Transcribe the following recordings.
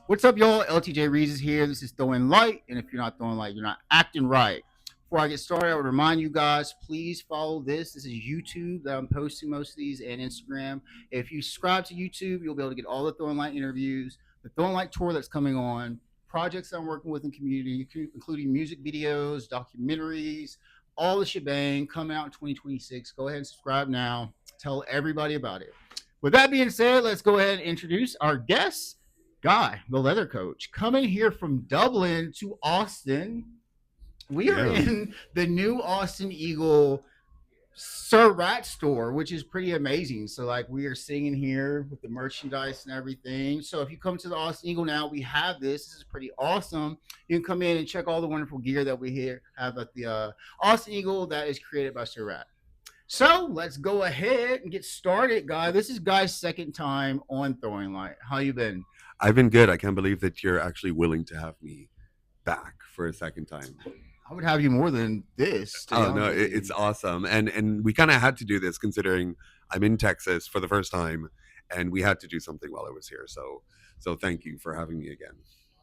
What's up, y'all? LTJ Reeves is here. This is Throwing Light, and if you're not throwing light, you're not acting right. Before I get started, I would remind you guys, please follow this. This is YouTube that I'm posting most of these, and Instagram. If you subscribe to YouTube, you'll be able to get all the Throwing Light interviews, the Throwing Light tour that's coming on, projects that I'm working with in community, including music videos, documentaries, all the shebang coming out in 2026. Go ahead and subscribe now. Tell everybody about it. With that being said, let's go ahead and introduce our guests. Guy, the leather coach, coming here from Dublin to Austin. We are Yeah. in the new Austin Eagle Sir Rat store, which is pretty amazing. So, like, we are sitting here with the merchandise and everything. So, if you come to the Austin Eagle now, we have this. This is pretty awesome. You can come in and check all the wonderful gear that we here have at the Austin Eagle that is created by Sir Rat. So let's go ahead and get started, guy. This is Guy's second time on Throwing Light. How you been? I've been good. I can't believe that you're actually willing to have me back for a second time. I would have you more than this, to be Oh honest no, with it's you. awesome. And we kind of had to do this considering I'm in Texas for the first time and we had to do something while I was here. So thank you for having me again.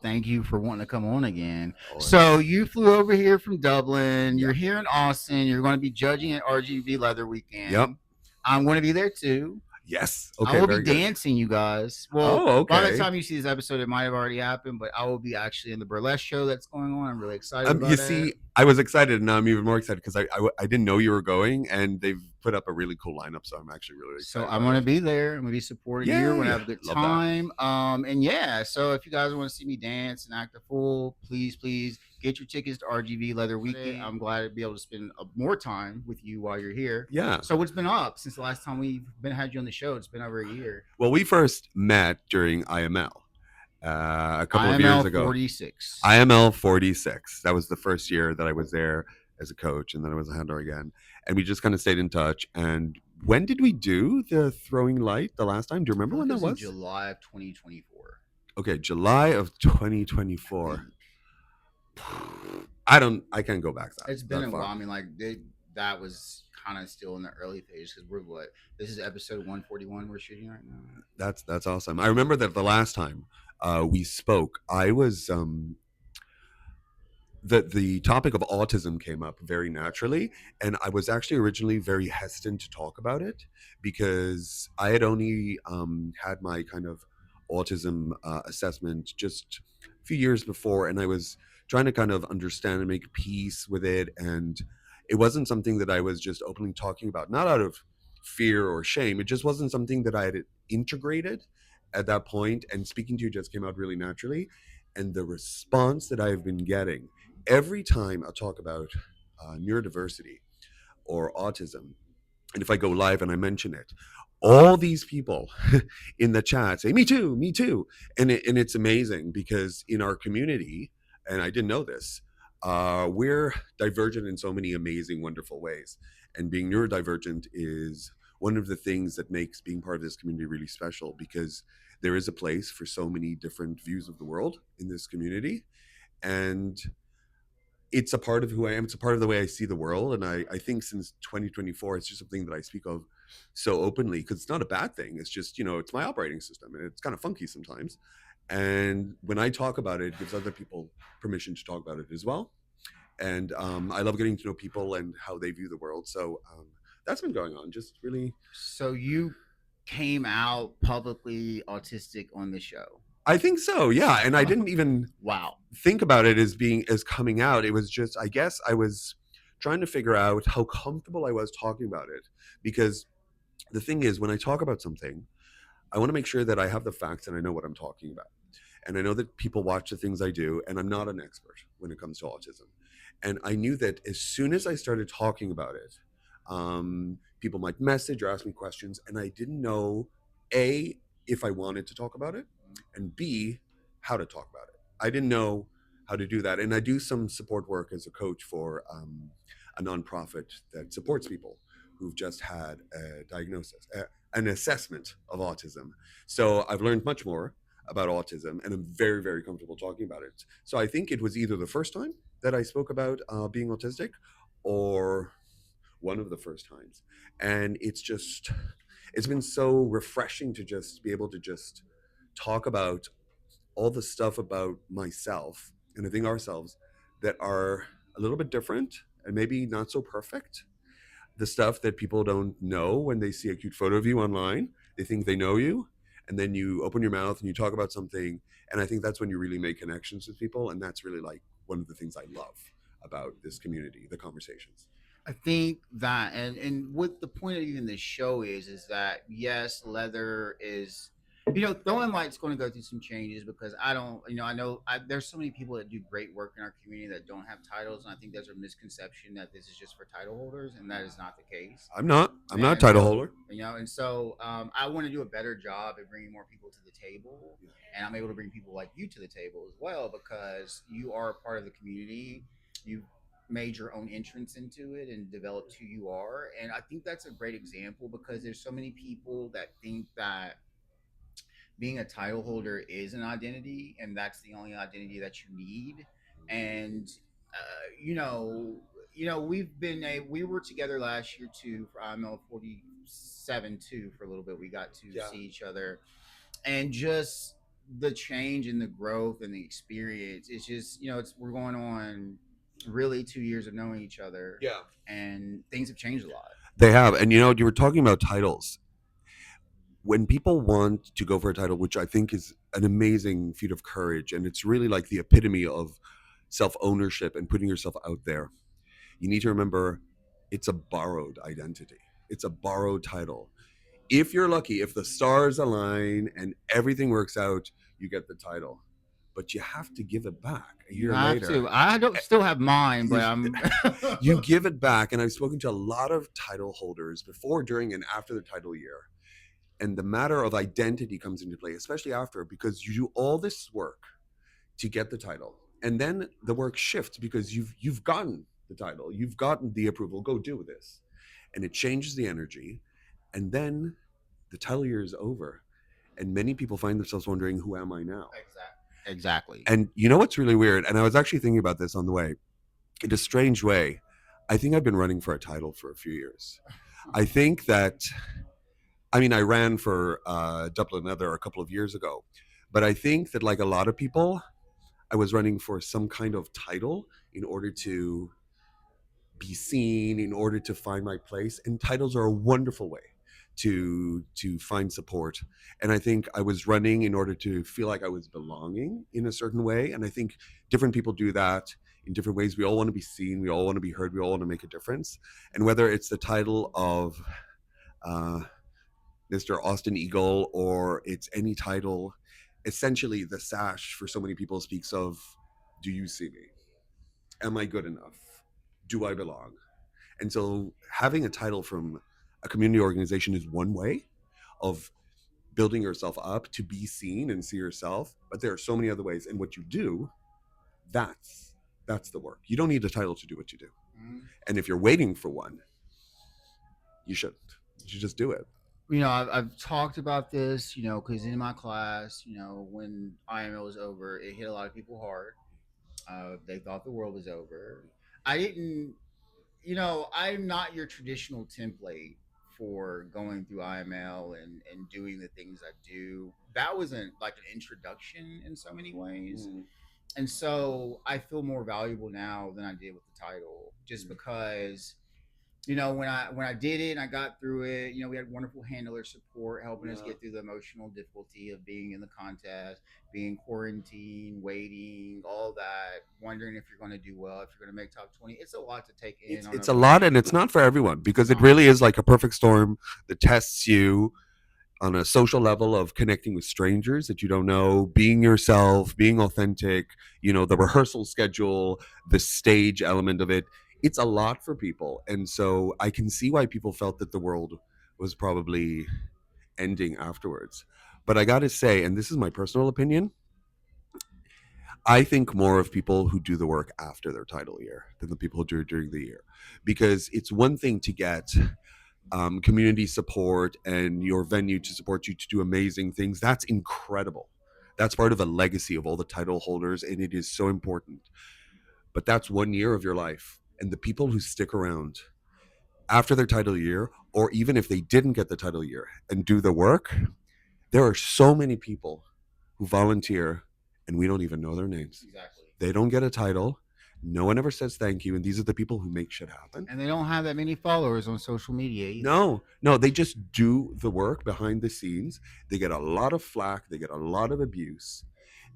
Thank you for wanting to come on again. Always. So you flew over here from Dublin. Yeah. You're here in Austin. You're going to be judging at RGV Leather Yep. Weekend. I'm going to be there too. Yes. I Okay, will be very good. dancing, you guys. Well, Oh, by the okay. time you see this episode, it might have already happened, but I will be actually in the burlesque show that's going on. I'm really excited You about it. see, I was excited, and now I'm even more excited because I didn't know you were going, and they've put up a really cool lineup. So I'm actually really So excited I'm about gonna it. be there. I'm gonna be supporting you. We're gonna Yay! have a good Love that. time. And yeah, so if you guys want to see me dance and act a fool, please get your tickets to RGV Leather Weekend. I'm glad to be able to spend more time with you while you're here. Yeah. So what's been up since the last time we've been had you on the show? It's been over a year. Well, we first met during IML a couple of IML years ago. 46. IML 46. That was the first year that I was there as a coach, and then I was a handler again. And we just kind of stayed in touch. And when did we do the throwing light the last time? Do you I remember feel like when it that was in was? July of 2024. Okay, July of I think 2024. I can't go back it's been that a while. far. I mean, like that was kind of still in the early phase because we're what this is episode 141 we're shooting right now. That's awesome. I remember that the last time we spoke, I was the topic of autism came up very naturally, and I was actually originally very hesitant to talk about it because I had only had my kind of autism assessment just a few years before, and I was trying to kind of understand and make peace with it, and it wasn't something that I was just openly talking about, not out of fear or shame. It just wasn't something that I had integrated at that point, and speaking to you just came out really naturally. And the response that I've been getting every time I talk about neurodiversity or autism, and if I go live and I mention it, all these people in the chat say, "Me too, me too," and it's amazing because in our community, and I didn't know this, we're divergent in so many amazing, wonderful ways, and being neurodivergent is one of the things that makes being part of this community really special because there is a place for so many different views of the world in this community, and it's a part of who I am. It's a part of the way I see the world. And I think since 2024, it's just something that I speak of so openly because it's not a bad thing. It's just, it's my operating system and it's kind of funky sometimes. And when I talk about it, it gives other people permission to talk about it as well. And I love getting to know people and how they view the world. So that's been going on. Just really, So you came out publicly autistic on the show. I think so. Yeah. And I didn't even Wow. think about it as coming out. It was just, I guess I was trying to figure out how comfortable I was talking about it because the thing is when I talk about something, I want to make sure that I have the facts and I know what I'm talking about, and I know that people watch the things I do, and I'm not an expert when it comes to autism. And I knew that as soon as I started talking about it, people might message or ask me questions, and I didn't know a if I wanted to talk about it, and b how to talk about it. I didn't know how to do that, and I do some support work as a coach for a nonprofit that supports people who've just had a diagnosis, an assessment of autism. So I've learned much more about autism, and I'm very, very comfortable talking about it. So I think it was either the first time that I spoke about being autistic, or one of the first times, and it's been so refreshing to just be able to just talk about all the stuff about myself and I think ourselves that are a little bit different and maybe not so perfect. The stuff that people don't know when they see a cute photo of you online. They think they know you, and then you open your mouth and you talk about something, and I think that's when you really make connections with people, and that's really like one of the things I love about this community, the conversations. I think that, and what the point of even this show is that yes, leather is, throwing light's going to go through some changes because I don't, I know there's so many people that do great work in our community that don't have titles, and I think there's a misconception that this is just for title holders, and that is not the case. I'm not a And title so, holder. I want to do a better job at bringing more people to the table, and I'm able to bring people like you to the table as well because you are a part of the community. You made your own entrance into it and developed who you are. And I think that's a great example because there's so many people that think that being a title holder is an identity and that's the only identity that you need. And you know, we were together last year too for IML 47 too for a little bit. We got to Yeah. see each other and just the change and the growth and the experience. It's just we're going on really 2 years of knowing each other, Yeah. and things have changed a lot. They have. And you were talking about titles. When people want to go for a title, which I think is an amazing feat of courage, and it's really like the epitome of self ownership and putting yourself out there, you need to remember it's a borrowed identity. It's a borrowed title. If you're lucky, if the stars align and everything works out, you get the title. But you have to give it back a You year have later. to. I don't still have mine, but I'm. You give it back. And I've spoken to a lot of title holders before, during, and after the title year. And the matter of identity comes into play, especially after, because you do all this work to get the title. And then the work shifts because you've gotten the title, you've gotten the approval, go do this. And it changes the energy. And then the title year is over. And many people find themselves wondering, who am I now? Exactly. And you know what's really weird? And I was actually thinking about this on the way. In a strange way, I think I've been running for a title for a few years. I think that, I mean, I ran for Dublin Leather a couple of years ago, but I think that, like a lot of people, I was running for some kind of title in order to be seen, in order to find my place. And titles are a wonderful way to find support. And I think I was running in order to feel like I was belonging in a certain way. And I think different people do that in different ways. We all want to be seen, we all want to be heard, we all want to make a difference. And whether it's the title of uh, Mr. Austin Eagle or it's any title, essentially the sash for so many people speaks of, do you see me? Am I good enough? Do I belong? And so having a title from a community organization is one way of building yourself up to be seen and see yourself, but there are so many other ways. And what you do, that's the work. You don't need a title to do what you do. And if you're waiting for one, you shouldn't. You should just do it. I've talked about this, because in my class, when IMO was over, it hit a lot of people hard. They thought the world was over. I didn't, I'm not your traditional template for going through IML and doing the things I do. That wasn't like an introduction in so many ways. And so I feel more valuable now than I did with the title, just because when I did it and I got through it, we had wonderful handler support helping us get through the emotional difficulty of being in the contest, being quarantined, waiting, all that, wondering if you're going to do well, if you're going to make top 20. It's a lot to take in. It's a lot, and it's not for everyone because it really is like a perfect storm that tests you on a social level of connecting with strangers that you don't know, being yourself, being authentic, the rehearsal schedule, the stage element of it. It's a lot for people. And so I can see why people felt that the world was probably ending afterwards. But I got to say, and this is my personal opinion, I think more of people who do the work after their title year than the people who do it during the year. Because it's one thing to get community support and your venue to support you to do amazing things. That's incredible. That's part of a legacy of all the title holders, and it is so important. But that's 1 year of your life. And the people who stick around after their title year, or even if they didn't get the title year and do the work, there are so many people who volunteer and we don't even know their names. Exactly. They don't get a title. No one ever says thank you, and these are the people who make shit happen. And they don't have that many followers on social media either. No, they just do the work behind the scenes. They get a lot of flack, they get a lot of abuse,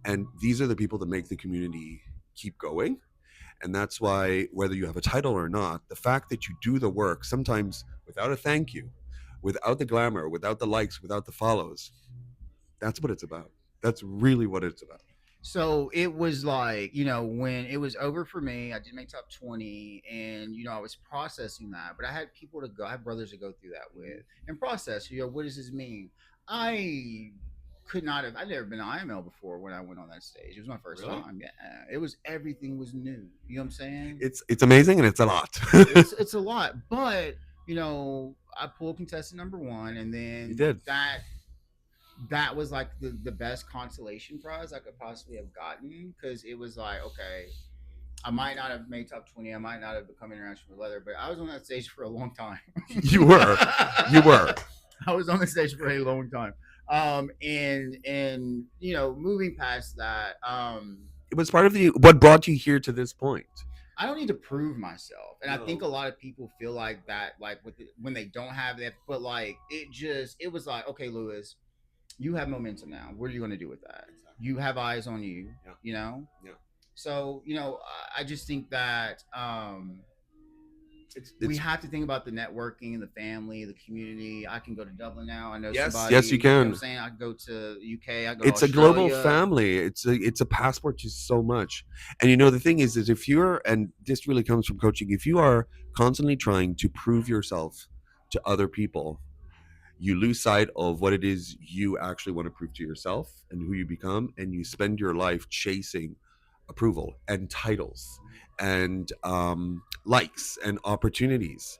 and these are the people that make the community keep going. And that's why, whether you have a title or not, the fact that you do the work, sometimes without a thank you, without the glamour, without the likes, without the follows, that's what it's about. That's really what it's about. So it was like, when it was over for me, I did make top 20 and, I was processing that. But I had people to go, I had brothers to go through that with and process, what does this mean? I could not have, I'd never been on IML before when I went on that stage. It was my first Really? time. Yeah. It was, everything was new. You know what I'm saying? It's amazing, and it's a lot. It's a lot. But, I pulled contestant number one and then You did. that was like the best consolation prize I could possibly have gotten because it was like, okay, I might not have made top 20, I might not have become international leather, but I was on that stage for a long time. You were. You were. I was on the stage for a long time. And moving past that, It was part of what brought you here to this point. I don't need to prove myself, and I think a No. lot of people feel like that, like when they don't have that. But like it was like, okay, Lewis, you have momentum now. What are you going to do with that? Exactly. You have eyes on you. Yeah. You know. Yeah. So I just think that we It's have to think about the networking, the family, the community. I can go to Dublin now. I know Yes, somebody. yes, you know what can. I'm saying I can go to UK. I go It's to a global Australia. family. It's a passport to so much. And the thing is if you're, and this really comes from coaching, if you are constantly trying to prove yourself to other people, you lose sight of what it is you actually want to prove to yourself and who you become, and you spend your life chasing approval and titles and likes and opportunities.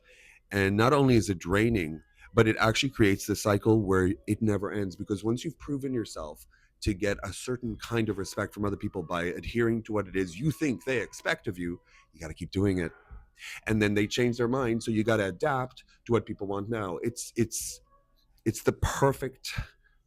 And not only is it draining, but it actually creates the cycle where it never ends, because once you've proven yourself to get a certain kind of respect from other people by adhering to what it is you think they expect of you, you got to keep doing it. And then they change their mind, so you got to adapt to what people want now. It's the perfect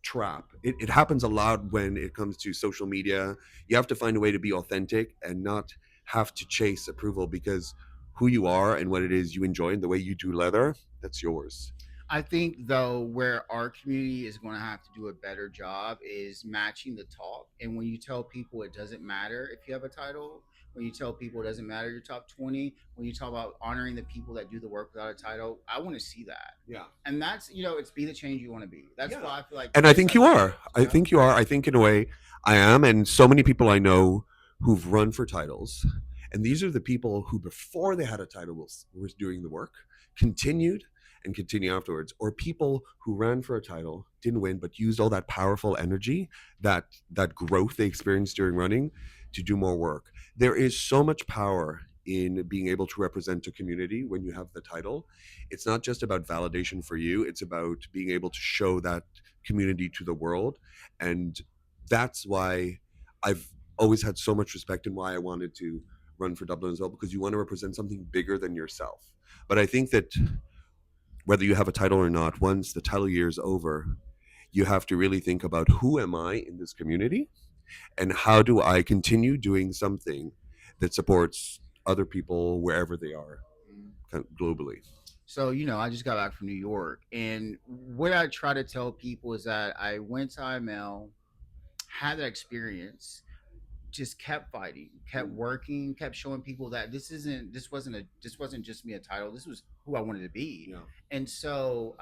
trap. It happens a lot when it comes to social media. You have to find a way to be authentic and not have to chase approval, because who you are and what it is you enjoy and the way you do leather, that's yours. I think though where our community is going to have to do a better job is matching the talk. And when you tell people it doesn't matter if you have a title, when you tell people it doesn't matter your top 20, when you talk about honoring the people that do the work without a title, I want to see that. Yeah. And that's, it's be the change you want to be. That's Yeah. why I feel like. And I think you are. I Yeah. think you are. I think in a way I am. And so many people I know who've run for titles. And these are the people who, before they had a title, was doing the work, continued and continue afterwards. Or people who ran for a title, didn't win, but used all that powerful energy, that growth they experienced during running, to do more work. There is so much power in being able to represent a community when you have the title. It's not just about validation for you, it's about being able to show that community to the world. And that's why I've always had so much respect, and why I wanted to run for Dublin as well, because you want to represent something bigger than yourself. But I think that whether you have a title or not, once the title year is over, you have to really think about, who am I in this community, and how do I continue doing something that supports other people wherever they are, globally. So, I just got back from New York. And what I try to tell people is that I went to IML, had that experience, just kept fighting, kept working, kept showing people that this wasn't just me a title. This was who I wanted to be. Yeah. And so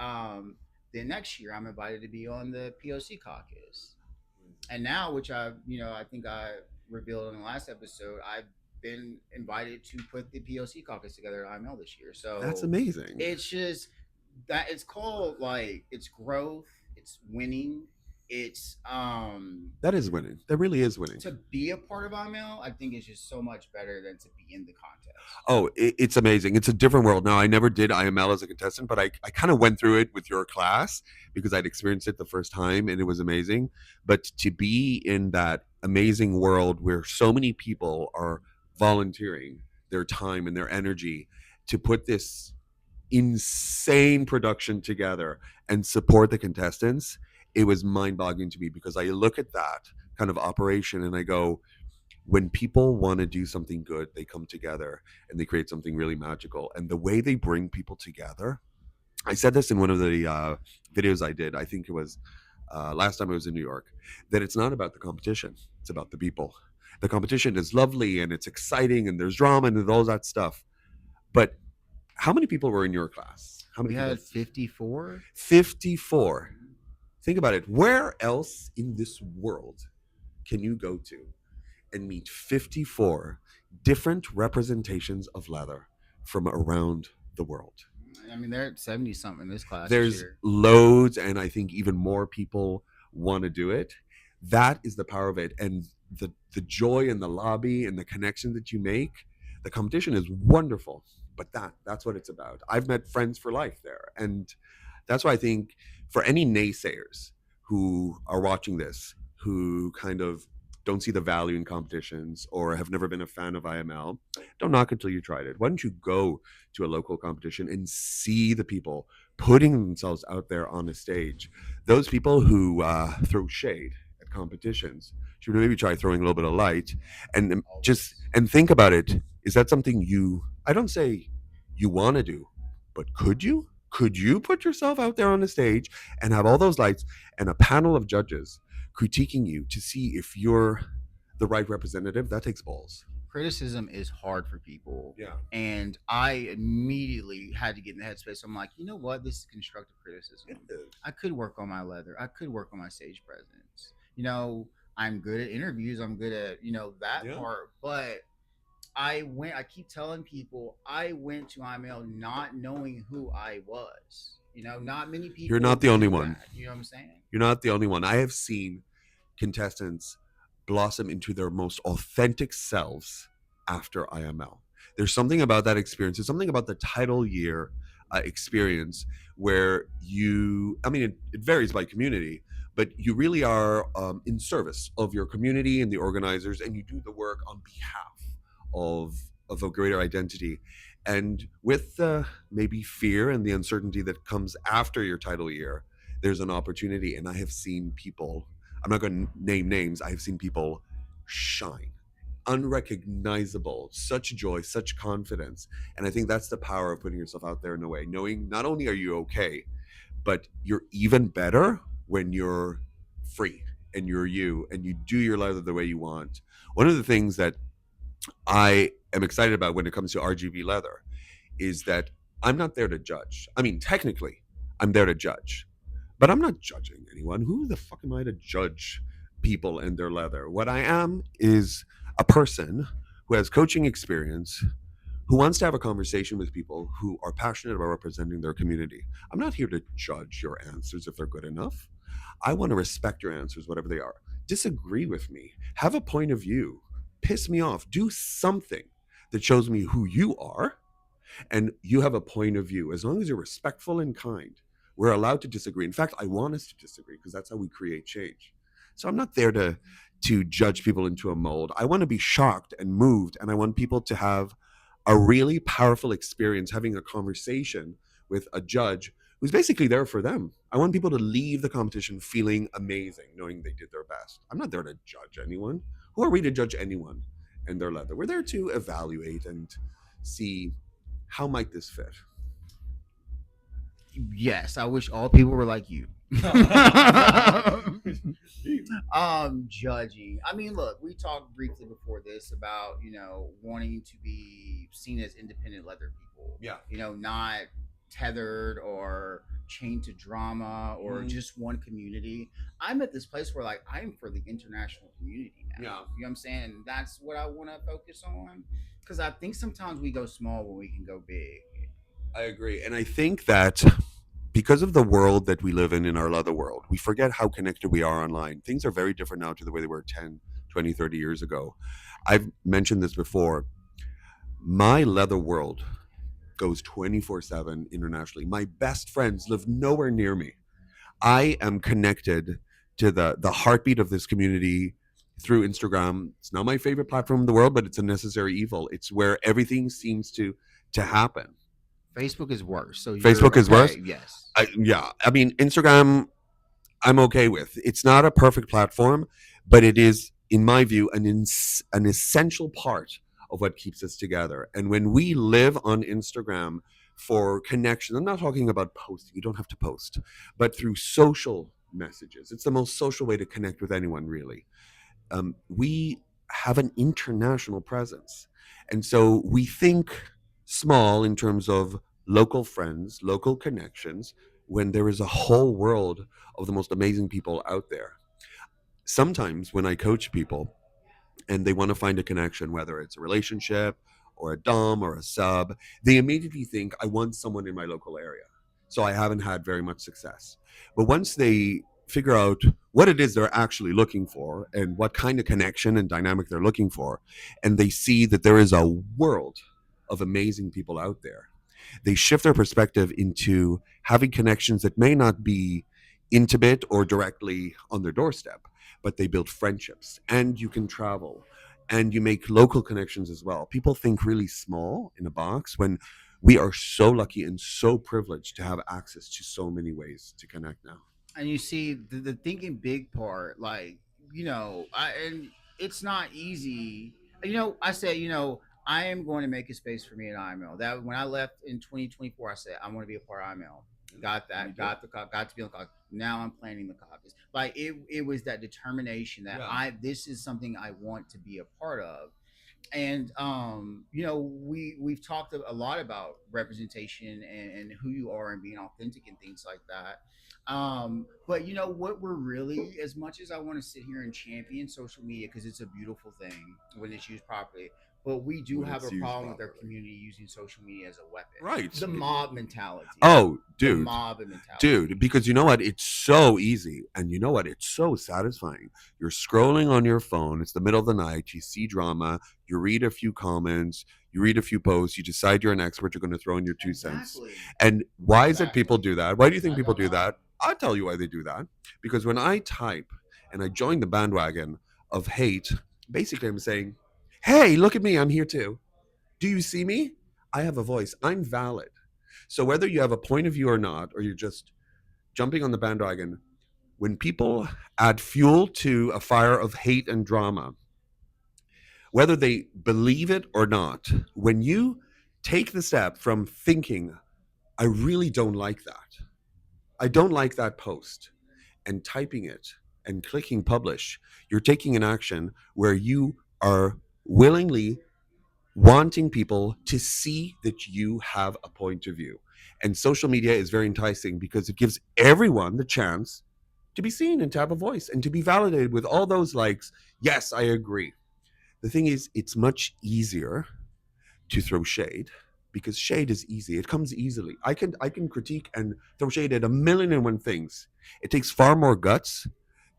then next year I'm invited to be on the POC caucus. And now, which I think I revealed in the last episode, I've been invited to put the POC caucus together at IML this year. So That's amazing. it's just that it's called, like, it's growth, it's winning, it's That is winning. That really is winning. to be a part of IML. I think it's just so much better than to be in the contest. Oh, it's amazing. It's a different world. Now, I never did IML as a contestant, but I kind of went through it with your class because I'd experienced it the first time, and it was amazing. But to be in that amazing world where so many people are volunteering their time and their energy to put this insane production together and support the contestants, it was mind-boggling to me, because I look at that kind of operation, and I go, when people want to do something good, they come together and they create something really magical. And the way they bring people together, I said this in one of the videos I did. I think it was last time I was in New York. That it's not about the competition; it's about the people. The competition is lovely and it's exciting and there's drama and all that stuff. But how many people were in your class? How many We people? had 54. 54. Think about it. Where else in this world can you go to and meet 54 different representations of leather from around the world? I mean, they're at 70 something in this class this There's year. loads, and I think even more people want to do it. That is the power of it, and the joy in the lobby and the connection that you make. The competition is wonderful, but that's what it's about. I've met friends for life there, and that's why I think for any naysayers who are watching this, who kind of don't see the value in competitions or have never been a fan of IML, don't knock until you tried it. Why don't you go to a local competition and see the people putting themselves out there on a stage? Those people who throw shade at competitions should maybe try throwing a little bit of light and just and think about it. Is that something you? I don't say you want to do, but could you? Could you put yourself out there on a stage and have all those lights and a panel of judges critiquing you to see if you're the right representative? That takes balls. Criticism is hard for people. Yeah. And I immediately had to get in the headspace. I'm like, you know what? This is constructive criticism. I could work on my leather. I could work on my stage presence. I'm good at interviews. I'm good at, that Yeah. part. But I keep telling people I went to IML not knowing who I was. Not many people. You're not the only do one. that, you know what I'm saying? You're not the only one. I have seen contestants blossom into their most authentic selves after IML. There's something about that experience. There's something about the title year experience where it varies by community, but you really are in service of your community and the organizers, and you do the work on behalf of a greater identity. And with the maybe fear and the uncertainty that comes after your title year, there's an opportunity. And I have seen people, I'm not going to name names, I have seen people shine, unrecognizable, such joy, such confidence. And I think that's the power of putting yourself out there in a way, knowing not only are you okay, but you're even better when you're free and you're you and you do your life the way you want. One of the things that I am excited about when it comes to RGB leather is that I'm not there to judge. I mean, technically, I'm there to judge, but I'm not judging anyone. Who the fuck am I to judge people and their leather? What I am is a person who has coaching experience, who wants to have a conversation with people who are passionate about representing their community. I'm not here to judge your answers if they're good enough. I want to respect your answers, whatever they are. Disagree with me. Have a point of view. Piss me off. Do something that shows me who you are and you have a point of view. As long as you're respectful and kind, we're allowed to disagree. In fact, I want us to disagree because that's how we create change. So I'm not there to judge people into a mold. I want to be shocked and moved, and I want people to have a really powerful experience having a conversation with a judge who's basically there for them. I want people to leave the competition feeling amazing, knowing they did their best. I'm not there to judge anyone. Who are we to judge anyone and their leather? We're there to evaluate and see how might this fit. Yes, I wish all people were like you. Judging. I mean, look, we talked briefly before this about, wanting to be seen as independent leather people. Yeah. Not tethered or chained to drama or just one community. I'm at this place where I'm for the international community now. Yeah. You know what I'm saying? And that's what I want to focus on. Because I think sometimes we go small when we can go big. I agree. And I think that because of the world that we live in our leather world, we forget how connected we are online. Things are very different now to the way they were 10, 20, 30 years ago. I've mentioned this before. My leather world goes 24/7 internationally. My best friends live nowhere near me. I am connected to the heartbeat of this community through Instagram. It's not my favorite platform in the world, but it's a necessary evil. It's where everything seems to happen. Facebook is worse. So Facebook is worse? Yes. I mean, Instagram, I'm okay with. It's not a perfect platform, but it is, in my view, an essential part of what keeps us together. And when we live on Instagram for connection, I'm not talking about posting, you don't have to post, but through social messages. It's the most social way to connect with anyone, really. We have an international presence. And so we think small in terms of local friends, local connections, when there is a whole world of the most amazing people out there. Sometimes when I coach people and they want to find a connection, whether it's a relationship or a dom or a sub, they immediately think, I want someone in my local area. So I haven't had very much success. But once they figure out what it is they're actually looking for and what kind of connection and dynamic they're looking for, and they see that there is a world of amazing people out there, they shift their perspective into having connections that may not be intimate or directly on their doorstep, but they build friendships and you can travel and you make local connections as well. People think really small in a box when we are so lucky and so privileged to have access to so many ways to connect now. And you see the thinking big part, like, and it's not easy. I said, I am going to make a space for me at IML. That when I left in 2024, I said I want to be a part of IML. Got that, got to be on the caucus. Now I'm planning the caucus. Like it was that determination that Yeah. I this is something I want to be a part of. And we've talked a lot about representation and who you are and being authentic and things like that. But what we're really, as much as I want to sit here and champion social media because it's a beautiful thing when it's used properly, but we do When have a it's used problem with our properly. community using social media as a weapon. Right. The mob mentality. Oh, The dude. mob mentality. Dude, because you know what? It's so easy. And you know what? It's so satisfying. You're scrolling on your phone. It's the middle of the night. You see drama. You read a few comments. You read a few posts. You decide you're an expert. You're going to throw in your 2 cents. Exactly. And why is it Exactly. people do that? Why do you think I people don't do know. that? I'll tell you why they do that. Because when I type and I join the bandwagon of hate, basically I'm saying, hey, look at me. I'm here too. Do you see me? I have a voice. I'm valid. So whether you have a point of view or not, or you're just jumping on the bandwagon, when people add fuel to a fire of hate and drama, whether they believe it or not, when you take the step from thinking, I really don't like that, I don't like that post, and typing it and clicking publish, you're taking an action where you are willingly wanting people to see that you have a point of view. And social media is very enticing because it gives everyone the chance to be seen and to have a voice and to be validated with all those likes. Yes, I agree. The thing is, it's much easier to throw shade because shade is easy. It comes easily. I can critique and throw shade at a million and one things. It takes far more guts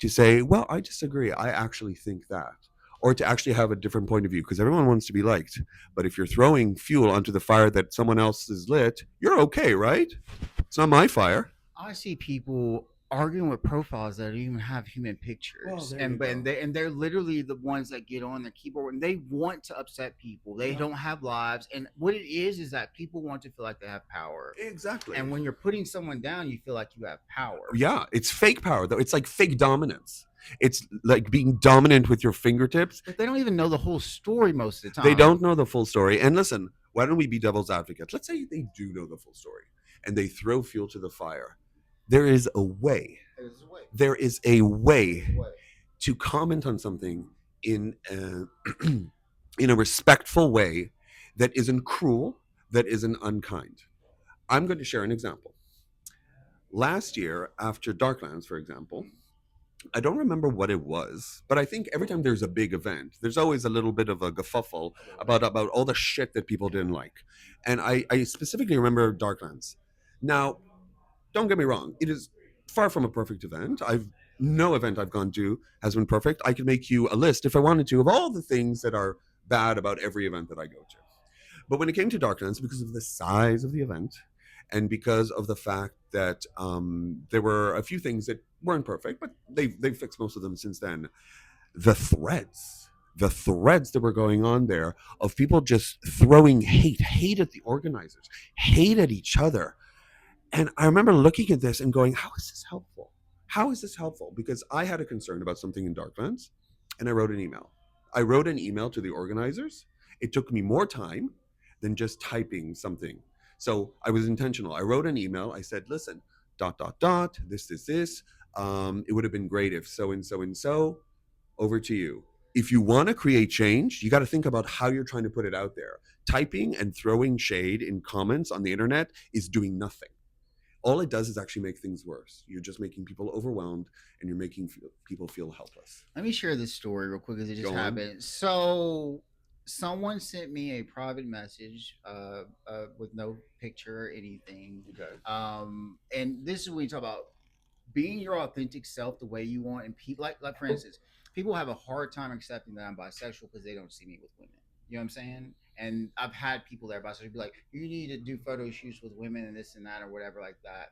to say, well, I disagree. I actually think that. Or to actually have a different point of view because everyone wants to be liked. But if you're throwing fuel onto the fire that someone else has lit, you're okay, right? It's not my fire. I see people arguing with profiles that don't even have human pictures, there you and go. they're literally the ones that get on their keyboard and they want to upset people. They Yeah. don't have lives, and what it is that people want to feel like they have power. Exactly. And when you're putting someone down, you feel like you have power. Yeah, it's fake power though. It's like fake dominance. It's like being dominant with your fingertips. But they don't even know the whole story most of the time. They don't know the full story. And listen, why don't we be devil's advocates? Let's say they do know the full story and they throw fuel to the fire. There is a way. There's a way. There is a way to comment on something in a, in a respectful way that isn't cruel, that isn't unkind. I'm going to share an example. Last year, after Darklands, for example, I don't remember what it was, but I think every time there's a big event, there's always a little bit of a kerfuffle about all the shit that people didn't like. And I specifically remember Darklands. Now, don't get me wrong, it is far from a perfect event. I've no event I've gone to has been perfect. I could make you a list if I wanted to of all the things that are bad about every event that I go to. But when it came to Darklands, because of the size of the event and because of the fact that there were a few things that weren't perfect, but they've fixed most of them since then. The threads that were going on there of people just throwing hate at the organizers, hate at each other. And I remember looking at this and going, how is this helpful? How is this helpful? Because I had a concern about something in Darklands. and I wrote an email. I wrote an email to the organizers. It took me more time than just typing something. So I was intentional. I wrote an email. I said, listen, dot, dot, dot, this. It would have been great if so and so and so. Over to you. If you want to create change, you got to think about how you're trying to put it out there. Typing and throwing shade in comments on the internet is doing nothing. All it does is actually make things worse. You're just making people overwhelmed, and you're making people feel helpless. Let me share this story real quick because it just Go on. happened. So, someone sent me a private message with no picture or anything. Okay. And this is when you talk about being your authentic self the way you want. And people, like for instance, people have a hard time accepting that I'm bisexual because they don't see me with women. You know what I'm saying? And I've had people that are bisexual be like, you need to do photo shoots with women and this and that or whatever like that.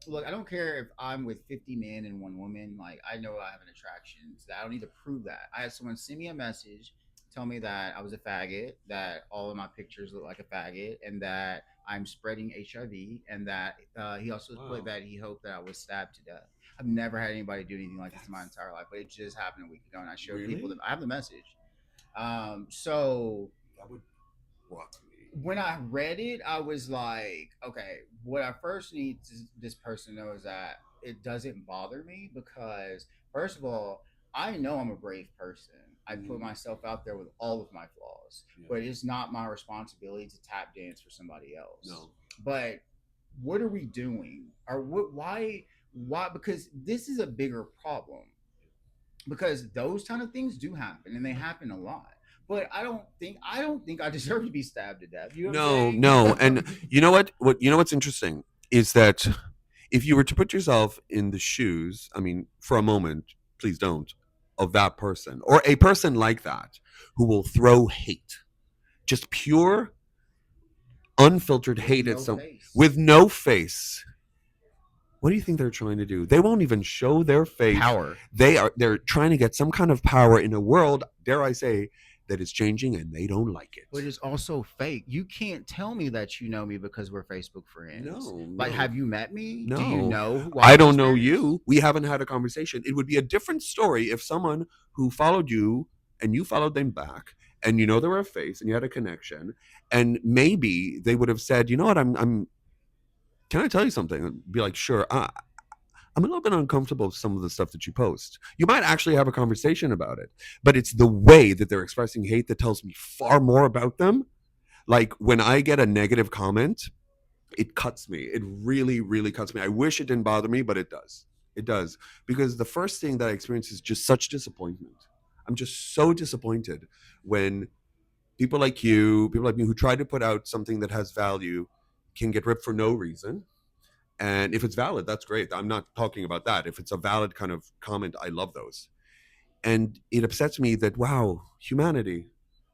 Look, I don't care if I'm with 50 men and one woman. Like, I know I have an attraction to that. I don't need to prove that. I had someone send me a message, tell me that I was a faggot, that all of my pictures look like a faggot, and that I'm spreading HIV, and that he also put that he hoped that I was stabbed to death. I've never had anybody do anything like this in my entire life, but it just happened a week ago, and I showed people that I have the message. So That would rock me. when I read it, I was like, okay, what I first need this person to know is that it doesn't bother me because, first of all, I know I'm a brave person. I put myself out there with all of my flaws, but it's not my responsibility to tap dance for somebody else. No. But what are we doing? Or what? Why? Why? Because this is a bigger problem. Because those kind of things do happen, and they happen a lot. But I don't think I deserve to be stabbed to death. You know what I'm No, saying? and you know what? What's interesting is that if you were to put yourself in the shoes, I mean, for a moment, please don't, of that person or a person like that who will throw hate, just pure, unfiltered hate at some with no face. What do you think they're trying to do? They won't even show their face. Power. They're trying to get some kind of power in a world, dare I say, that is changing, and they don't like it. But it's also fake. You can't tell me that you know me because we're Facebook friends. No, Like, no. have you met me? No. Do you know who I don't know you. We haven't had a conversation. It would be a different story if someone who followed you and you followed them back, and you know they were a face and you had a connection, and maybe they would have said, you know what, I'm can I tell you something? I'd be like, sure. I'm a little bit uncomfortable with some of the stuff that you post. You might actually have a conversation about it, but it's the way that they're expressing hate that tells me far more about them. Like when I get a negative comment, it cuts me. It really, really cuts me. I wish it didn't bother me, but it does. It does. Because the first thing that I experience is just such disappointment. I'm just so disappointed when people like you, people like me who try to put out something that has value can get ripped for no reason. And if it's valid, that's great. I'm not talking about that. If it's a valid kind of comment, I love those. And it upsets me that, wow, humanity,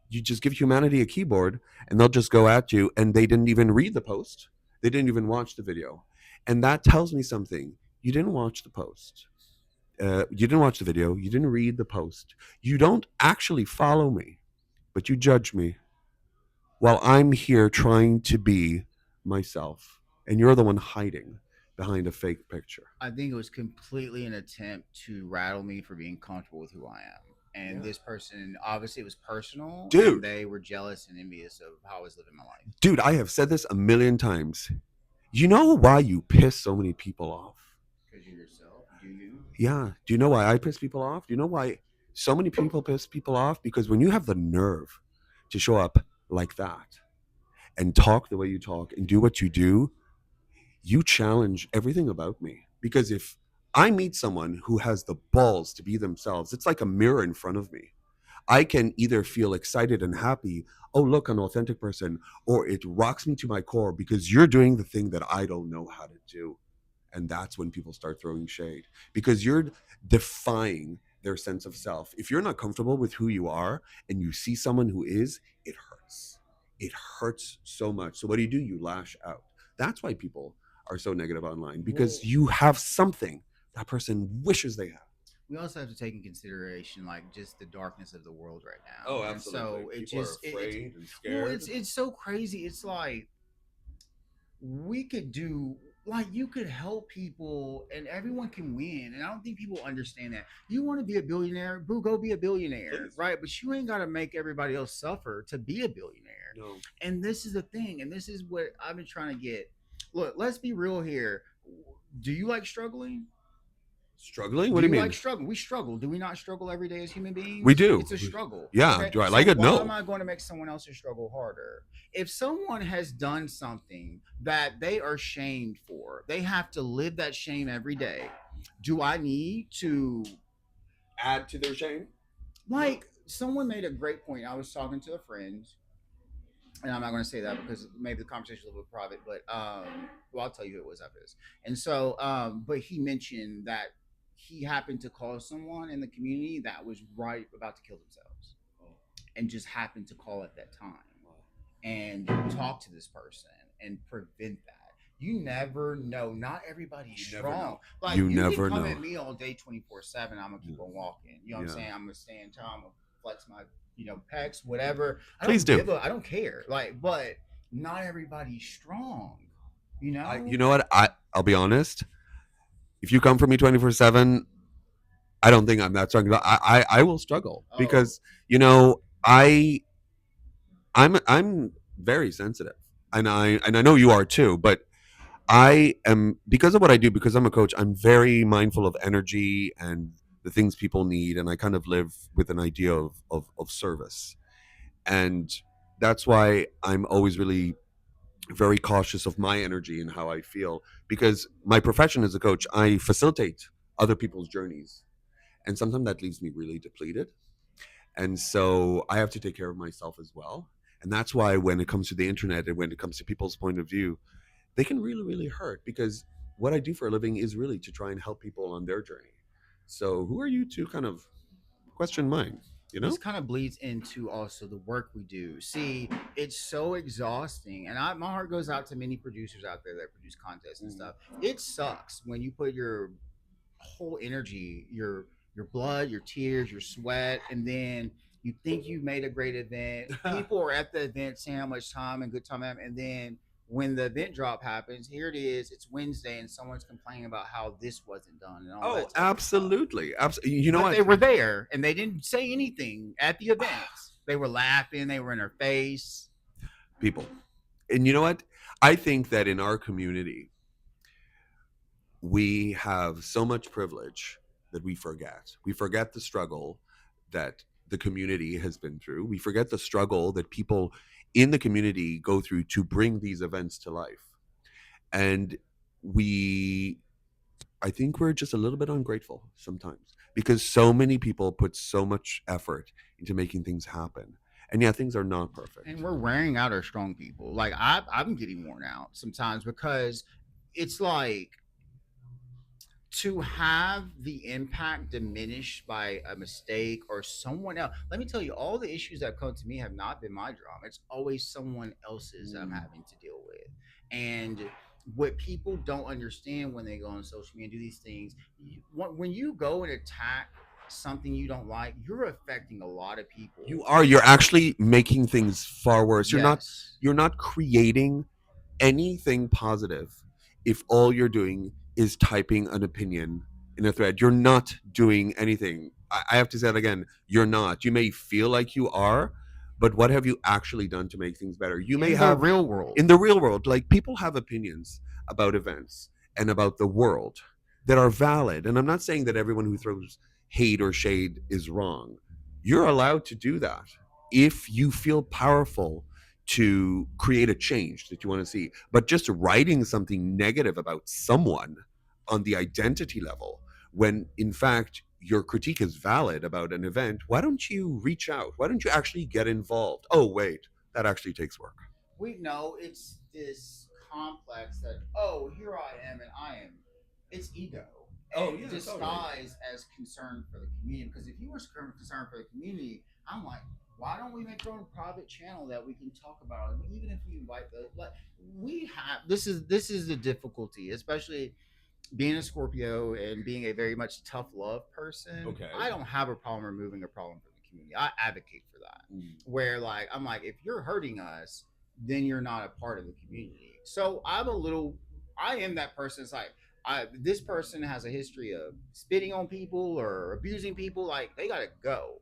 you just give humanity a keyboard and they'll just go at you, and they didn't even read the post. They didn't even watch the video. And that tells me something. You didn't watch the post. You didn't watch the video. You didn't read the post. You don't actually follow me, but you judge me while I'm here trying to be myself. And you're the one hiding behind a fake picture. I think it was completely an attempt to rattle me for being comfortable with who I am. And this person, obviously, it was personal. Dude. And they were jealous and envious of how I was living my life. Dude, I have said this a million times. You know why you piss so many people off? Because you're yourself. Do you? Yeah. Do you know why I piss people off? Do you know why so many people piss people off? Because when you have the nerve to show up like that and talk the way you talk and do what you do, you challenge everything about me. Because if I meet someone who has the balls to be themselves, it's like a mirror in front of me. I can either feel excited and happy, oh, look, an authentic person, or it rocks me to my core because you're doing the thing that I don't know how to do. And that's when people start throwing shade because you're defying their sense of self. If you're not comfortable with who you are and you see someone who is, it hurts. It hurts so much. So what do? You lash out. That's why people are so negative online, because you have something that person wishes they have. We also have to take in consideration like just the darkness of the world right now. Oh, And absolutely. so it People just are afraid and well, scared. it's so crazy. It's like we could do like you could help people and everyone can win. And I don't think people understand that. You want to be a billionaire, boo, go be a billionaire, Please. right? But you ain't got to make everybody else suffer to be a billionaire. No. And this is the thing, and this is what I've been trying to get. Look, let's be real here. Do you like struggling? Struggling? What Do do you you mean? like struggle? We struggle. Do we not struggle every day as human We beings? do. It's a struggle. Yeah. Okay. Do I So like it? why am No. I going to make someone else's struggle harder? If someone has done something that they are shamed for, they have to live that shame every day. Do I need to, Add to their shame? like, someone made a great point. I was talking to a friend, and I'm not going to say that because maybe the conversation is a little bit private, but well, I'll tell you who it was after this. And so, but he mentioned that he happened to call someone in the community that was right about to kill themselves, and just happened to call at that time and talk to this person and prevent that. You never know. Not everybody's You never strong. know. Like You you never can come know. at me all day 24/7. I'm gonna keep on walking. You know what I'm Yeah. saying? I'm gonna stand tall. I'm gonna flex my pecs, whatever. Please do. I don't care. Like, but not everybody's strong. You know. You know what? I'll be honest. If you come for me 24/7, I don't think I'm that strong. I will struggle Oh. because I'm very sensitive, and I know you are too. But I am, because of what I do, because I'm a coach. I'm very mindful of energy and the things people need, and I kind of live with an idea of service, and that's why I'm always really very cautious of my energy and how I feel, because my profession as a coach, I facilitate other people's journeys, and sometimes that leaves me really depleted, and so I have to take care of myself as well. And that's why when it comes to the internet and when it comes to people's point of view, they can really, really hurt, because what I do for a living is really to try and help people on their journey. So who are you to kind of question mine? This kind of bleeds into also the work we do. See, it's so exhausting, and my heart goes out to many producers out there that produce contests and stuff. It sucks when you put your whole energy, your blood, your tears, your sweat, and then you think you made a great event. People are at the event saying how much time and good time, and then when the event drop happens, here it is. It's Wednesday, and someone's complaining about how this wasn't done and all Oh, that type of stuff. absolutely, absolutely. You know But what? they were there and they didn't say anything at the events. They were laughing, they were in her face. People, and you know what? I think that in our community, we have so much privilege that we forget. We forget the struggle that the community has been through. We forget the struggle that people in the community go through to bring these events to life. And we, I think we're just a little bit ungrateful sometimes, because so many people put so much effort into making things happen. And yeah, things are not perfect. And we're wearing out our strong people. Like I'm getting worn out sometimes because it's like to have the impact diminished by a mistake or someone else. Let me tell you, all the issues that come to me have not been my drama. It's always someone else's that I'm having to deal with. And what people don't understand when they go on social media and do these things, when you go and attack something you don't like, you're affecting a lot of people. You're actually making things far worse. Yes. You're not creating anything positive if all you're doing is typing an opinion in a thread. You're not doing anything. I have to say that again. You're not. You may feel like you are, but what have you actually done to make things better? You may in have the real world. in the real world, like, people have opinions about events and about the world that are valid. And I'm not saying that everyone who throws hate or shade is wrong. You're allowed to do that if you feel powerful to create a change that you want to see. But just writing something negative about someone on the identity level, when in fact your critique is valid about an event, why don't you reach out? Why don't you actually get involved? Oh, wait, that actually takes work. We know it's this complex that, oh, here I am and I am. It's ego. Oh, And yeah, disguised as concern for the community. Because if you were concerned for the community, I'm like, why don't we make our own private channel that we can talk about it? Even if we invite the, like, we have, this is the difficulty, especially being a Scorpio and being a very much tough love person. Okay. I don't have a problem removing a problem from the community. I advocate for that. Where, like, I'm like, if you're hurting us, then you're not a part of the community. So I'm a little I am that person. It's like this person has a history of spitting on people or abusing people. Like they gotta go.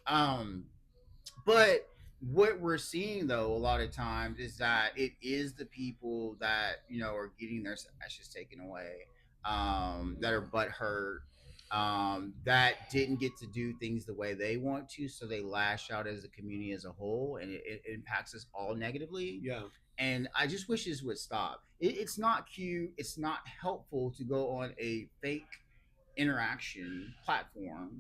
Um, but what we're seeing though a lot of times is that it is the people that are getting their ashes taken away, that are butthurt, that didn't get to do things the way they want to, so they lash out as a community as a whole, and it impacts us all negatively. Yeah. And I just wish this would stop. It's not cute. It's not helpful to go on a fake interaction platform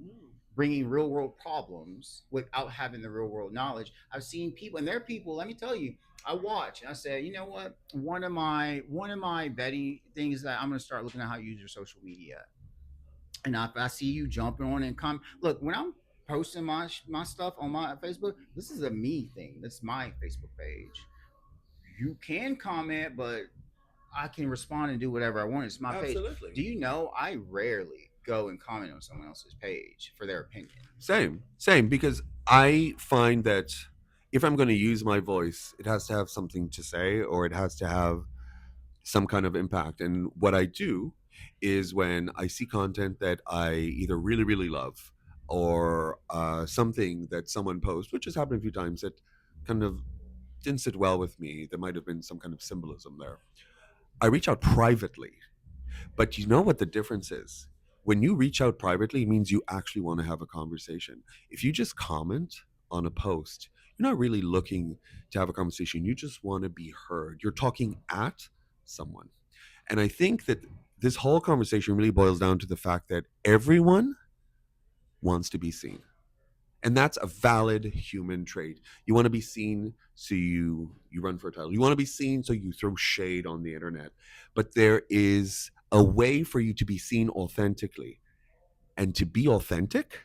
bringing real world problems without having the real world knowledge. I've seen people, and there are people. Let me tell you, I watch and I say, you know what? One of my betting things that I'm going to start looking at how you use your social media. And if I see you jumping on and come, look, when I'm posting my stuff on my Facebook, this is a me thing. That's my Facebook page. You can comment, but I can respond and do whatever I want. It's my page. Absolutely. Do you know I rarely go and comment on someone else's page for their opinion? Same, because I find that if I'm going to use my voice, it has to have something to say, or it has to have some kind of impact. And what I do is when I see content that I either really, really love, or something that someone posts, which has happened a few times, that kind of didn't sit well with me, there might have been some kind of symbolism there. I reach out privately. But you know what the difference is? When you reach out privately, it means you actually want to have a conversation. If you just comment on a post, you're not really looking to have a conversation. You just want to be heard. You're talking at someone. And I think that this whole conversation really boils down to the fact that everyone wants to be seen. And that's a valid human trait. You want to be seen, so you run for a title. You want to be seen, so you throw shade on the internet. But there is a way for you to be seen authentically, and to be authentic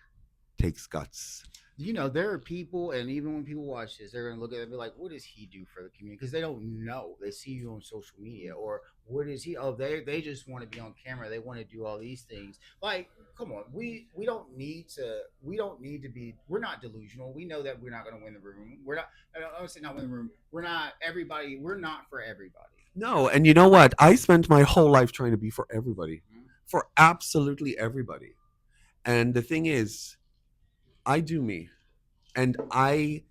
takes guts. There are people, and even when people watch this, they're gonna look at it and be like, "What does he do for the community?" Because they don't know. They see you on social media, or what is he? Oh, they just want to be on camera. They want to do all these things. Like, come on, we don't need to. We don't need to be. We're not delusional. We know that we're not gonna win the room. We're not. I would say not win the room. We're not everybody. We're not for everybody. No, and you know what? I spent my whole life trying to be for everybody, Mhm. for absolutely everybody. And the thing is, I do me. And I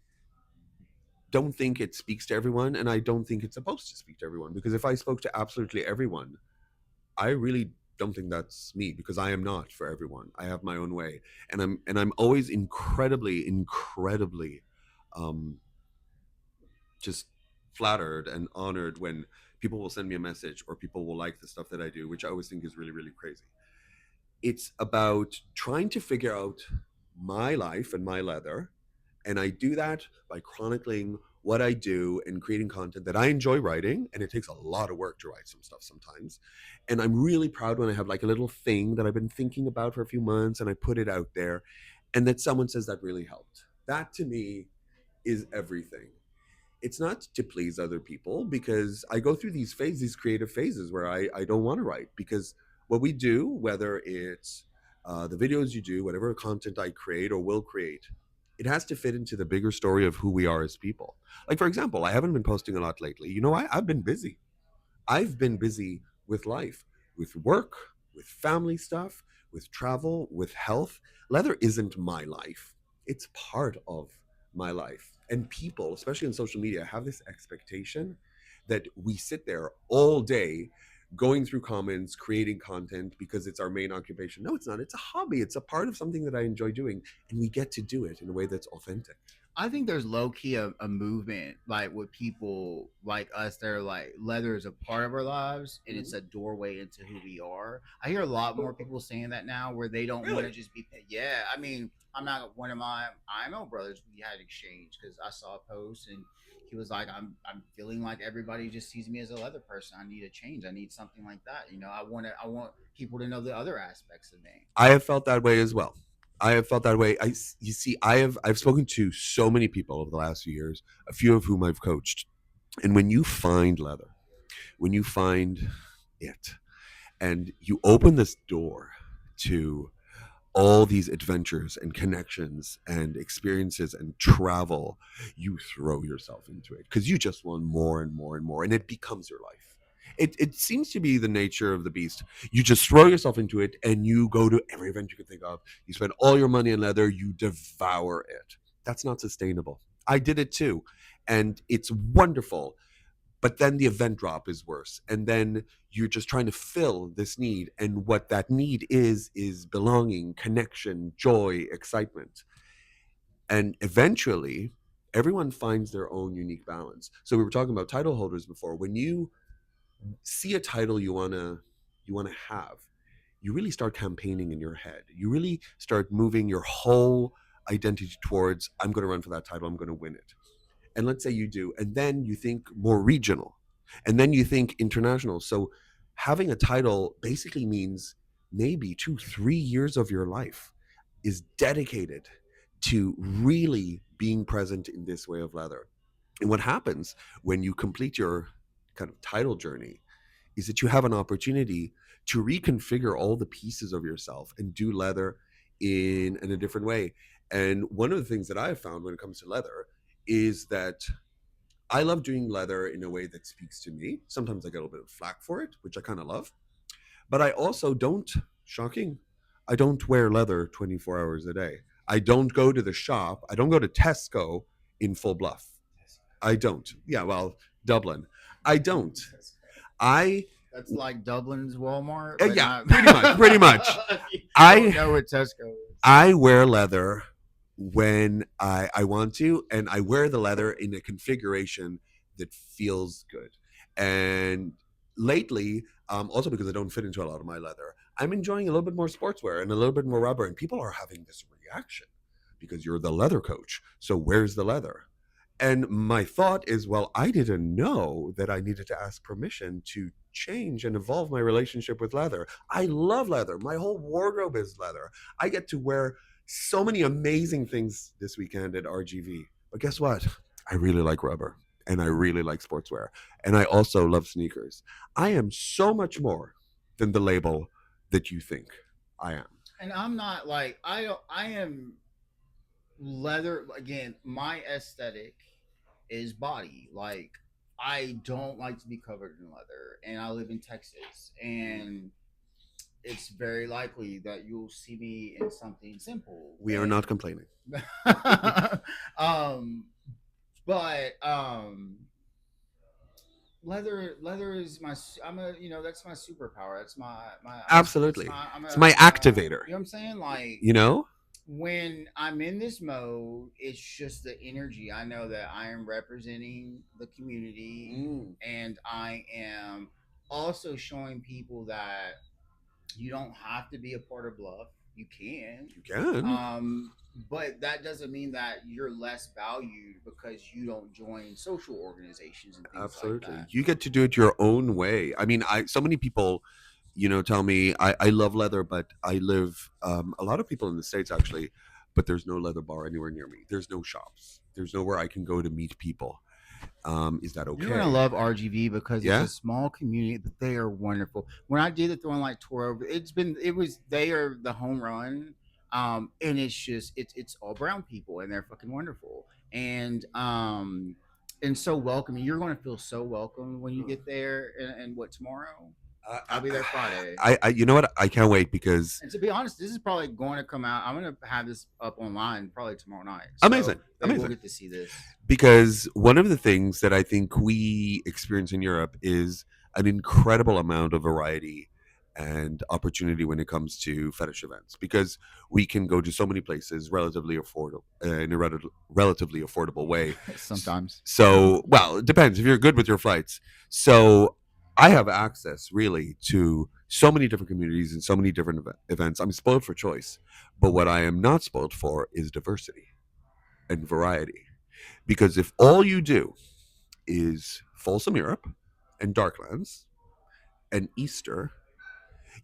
don't think it speaks to everyone, and I don't think it's supposed to speak to everyone, because if I spoke to absolutely everyone, I really don't think that's me, because I am not for everyone. I have my own way, and I'm always incredibly um just flattered and honored when people will send me a message, or people will like the stuff that I do, which I always think is really, really crazy. It's about trying to figure out my life and my leather. And I do that by chronicling what I do and creating content that I enjoy writing. And it takes a lot of work to write some stuff sometimes. And I'm really proud when I have like a little thing that I've been thinking about for a few months, and I put it out there, and that someone says that really helped. That to me is everything. It's not to please other people, because I go through these phases, these creative phases, where I don't want to write, because what we do, whether it's the videos you do, whatever content I create or will create, it has to fit into the bigger story of who we are as people. Like, for example, I haven't been posting a lot lately. I've been busy. I've been busy with life, with work, with family stuff, with travel, with health. Leather isn't my life, it's part of my life. And people, especially on social media, have this expectation that we sit there all day going through comments, creating content because it's our main occupation. No, it's not. It's a hobby. It's a part of something that I enjoy doing, and we get to do it in a way that's authentic. I think there's low key a movement like with people like us that are like leather is a part of our lives and it's a doorway into who we are. I hear a lot more people saying that now where they don't want to Really? just be. Yeah, I mean, I'm not one of my IMO brothers. We had an exchange because I saw a post and he was like, I'm feeling like everybody just sees me as a leather person. I need a change. I need something like that. I want people to know the other aspects of me. I have felt that way as well. I have felt that way. You see, I've spoken to so many people over the last few years, a few of whom I've coached. And when you find leather, when you find it, and you open this door to all these adventures and connections and experiences and travel, you throw yourself into it because you just want more and more and more, and it becomes your life. it seems to be the nature of the beast. You just throw yourself into it and you go to every event you can think of. You spend all your money on leather, you devour it. That's not sustainable. I did it too. And it's wonderful. But then the event drop is worse. And then you're just trying to fill this need. And what that need is belonging, connection, joy, excitement. And eventually, everyone finds their own unique balance. So we were talking about title holders before. When you see a title you want to have, you really start campaigning in your head. You really start moving your whole identity towards, I'm going to run for that title, I'm going to win it. And let's say you do, and then you think more regional, and then you think international. So having a title basically means maybe 2-3 years of your life is dedicated to really being present in this way of leather. And what happens when you complete your kind of title journey is that you have an opportunity to reconfigure all the pieces of yourself and do leather in a different way. And one of the things that I have found when it comes to leather is that I love doing leather in a way that speaks to me. Sometimes I get a little bit of flack for it, which I kind of love. But I also don't, shocking, I don't wear leather 24 hours a day. I don't go to the shop. I don't go to Tesco in Full Bluff. I don't. Yeah, well, Dublin. I don't. I That's like Dublin's Walmart. But yeah, not... pretty much, pretty much. I don't know what Tesco is. I wear leather when I want to, and I wear the leather in a configuration that feels good. And lately, also because I don't fit into a lot of my leather, I'm enjoying a little bit more sportswear and a little bit more rubber. And people are having this reaction because you're the leather coach. So where's the leather? And my thought is, well, I didn't know that I needed to ask permission to change and evolve my relationship with leather. I love leather. My whole wardrobe is leather. I get to wear so many amazing things this weekend at RGV. But guess what? I really like rubber and I really like sportswear. And I also love sneakers. I am so much more than the label that you think I am. And I'm not like I don't. I am leather again. My aesthetic is body. Like I don't like to be covered in leather, and I live in Texas, and it's very likely that you'll see me in something simple. We are not complaining. um, but leather is my. I'm a that's my superpower. That's my. Absolutely. It's my I'm activator. you know what I'm saying? Like You know? when I'm in this mode, it's just the energy. I know that I am representing the community and I am also showing people that you don't have to be a part of Bluff. You can. You can. But that doesn't mean that you're less valued because you don't join social organizations and things Absolutely. like that. You get to do it your own way. I mean, I so many people, tell me I love leather, but I live a lot of people in the States actually, but there's no leather bar anywhere near me. There's no shops. There's nowhere I can go to meet people. Is that okay? You're gonna love RGV because Yeah? it's a small community, but they are wonderful. When I did the Throwing Light tour over, they are the home run, and it's all brown people and they're fucking wonderful and so welcoming. You're gonna feel so welcome when you get there. And what tomorrow? I'll be there Friday. You know what? I can't wait because And to be honest, this is probably going to come out. I'm going to have this up online probably tomorrow night. Amazing. We'll Amazing. get to see this. Because one of the things that I think we experience in Europe is an incredible amount of variety and opportunity when it comes to fetish events, because we can go to so many places relatively affordable in a relatively affordable way. Sometimes. So, well, it depends if you're good with your flights. So I have access really to so many different communities and so many different events. I'm spoiled for choice, but what I am not spoiled for is diversity and variety. Because if all you do is Folsom Europe and Darklands and Easter,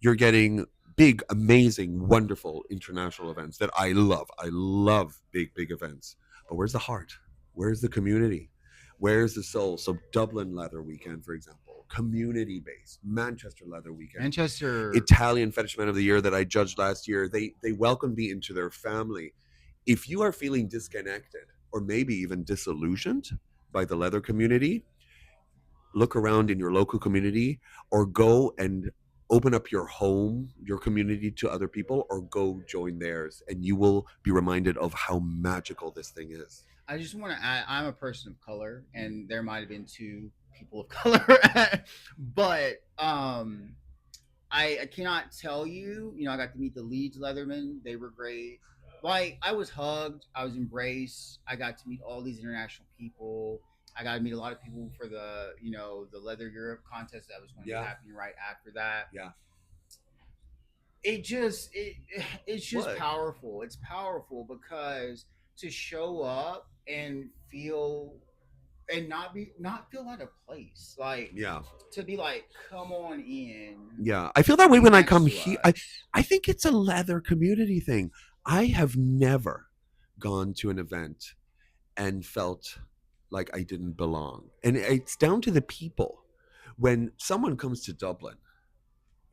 you're getting big, amazing, wonderful international events that I love. I love big, big events. But where's the heart? Where's the community? Where's the soul? So Dublin Leather Weekend, for example, community based. Manchester Leather Weekend, Manchester Italian Fetish Man of the Year that I judged last year. They welcomed me into their family. If you are feeling disconnected or maybe even disillusioned by the leather community, look around in your local community, or go and open up your home, your community to other people, or go join theirs, and you will be reminded of how magical this thing is. I just want to add, I'm a person of color, and there might have been two people of color, but I cannot tell you. You know, I got to meet the Leeds Leathermen. They were great. Like I was hugged, I was embraced. I got to meet all these international people. I got to meet a lot of people for the the Leather Europe contest that was going to be Yeah, happening right after that. yeah. It's just What? powerful. It's powerful because to show up and feel and not feel out of place, like Yeah, to be like, come on in, yeah. I feel that way be when I next come to here. I us. I think it's a leather community thing. I have never gone to an event and felt like I didn't belong. And it's down to the people. When someone comes to Dublin,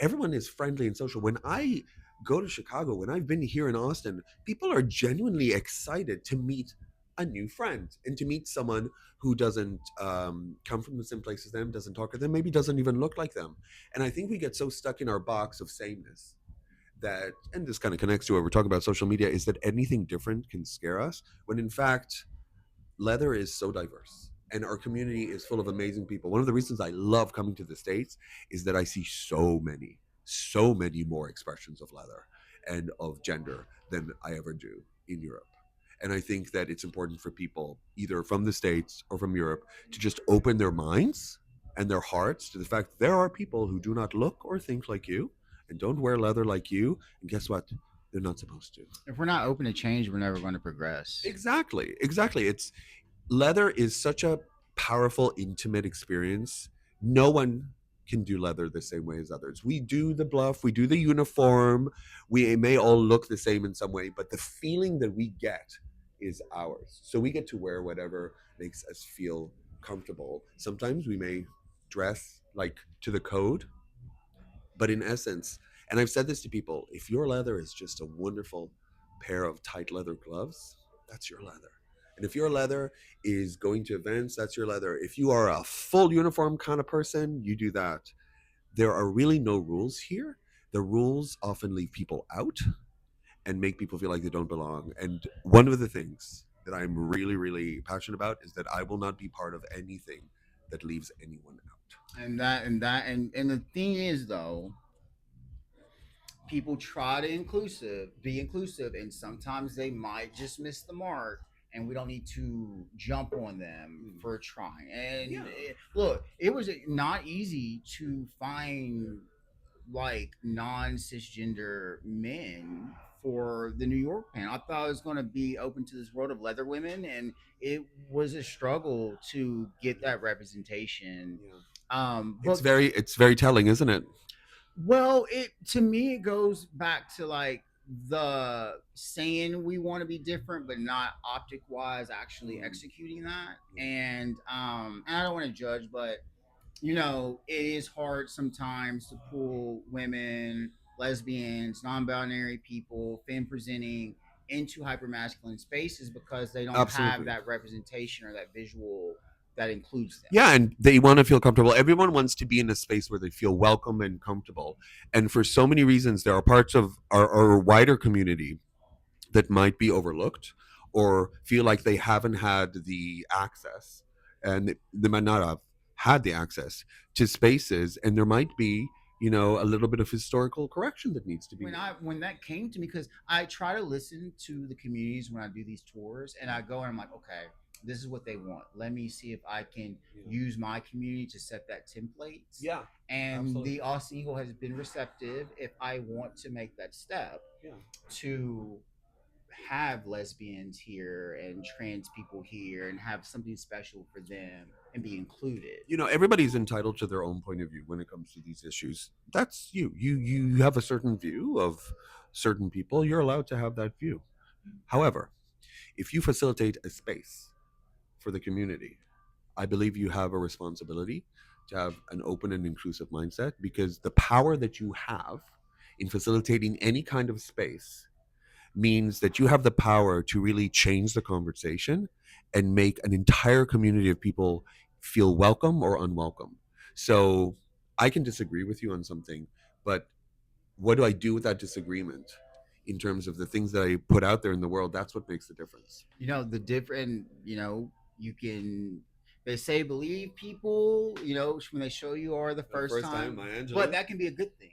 everyone is friendly and social. When I go to Chicago, when I've been here in Austin, people are genuinely excited to meet a new friend and to meet someone who doesn't come from the same place as them, doesn't talk to them, maybe doesn't even look like them. And I think we get so stuck in our box of sameness that, and this kind of connects to what we're talking about social media, is that anything different can scare us, when in fact leather is so diverse and our community is full of amazing people. One of the reasons I love coming to the States is that I see so many more expressions of leather and of gender than I ever do in Europe. And I think that it's important for people, either from the States or from Europe, to just open their minds and their hearts to the fact that there are people who do not look or think like you and don't wear leather like you. And guess what? They're not supposed to. If we're not open to change, we're never going to progress. Exactly, exactly. It's leather is such a powerful, intimate experience. No one can do leather the same way as others. We do the bluff, we do the uniform, we may all look the same in some way, but the feeling that we get is ours. So we get to wear whatever makes us feel comfortable. Sometimes we may dress like to the code, but in essence, and I've said this to people, if your leather is just a wonderful pair of tight leather gloves, that's your leather. And if your leather is going to events, that's your leather. If you are a full uniform kind of person, you do that. There are really no rules here. The rules often leave people out and make people feel like they don't belong. And one of the things that I'm really, really passionate about is that I will not be part of anything that leaves anyone out. And the thing is though, people try to be inclusive, and sometimes they might just miss the mark, and we don't need to jump on them Mm. for trying. And Yeah. look, it was not easy to find like non cisgender men for the New York panel. I thought it was going to be open to this world of leather women, and it was a struggle to get that representation. Yeah. But It's very telling, isn't it? well, it to me it goes back to like the saying we want to be different, but not optic wise actually Mm. executing that. Yeah. And I don't want to judge, but it is hard sometimes to pull women, lesbians, non-binary people, femme presenting into hypermasculine spaces because they don't have Absolutely. that representation or that visual that includes them. Yeah, and they want to feel comfortable. Everyone wants to be in a space where they feel welcome and comfortable. And for so many reasons, there are parts of our wider community that might be overlooked or feel like they haven't had the access, and they might not have had the access to spaces, and there might be, a little bit of historical correction that needs to be made. When that came to me, because I try to listen to the communities when I do these tours, and I go and I'm like, okay, this is what they want. Let me see if I can Yeah. use my community to set that template. Yeah, And absolutely. the Austin Eagle has been receptive if I want to make that step Yeah. to have lesbians here and trans people here and have something special for them and be included. Everybody's entitled to their own point of view when it comes to these issues. That's you have a certain view of certain people. You're allowed to have that view. However, if you facilitate a space for the community, I believe you have a responsibility to have an open and inclusive mindset, because the power that you have in facilitating any kind of space means that you have the power to really change the conversation and make an entire community of people feel welcome or unwelcome. So I can disagree with you on something, but what do I do with that disagreement in terms of the things that I put out there in the world? That's what makes the difference. The different, you can, they say believe people, when they show you are the first time, Maya Angelou. but that can be a good thing.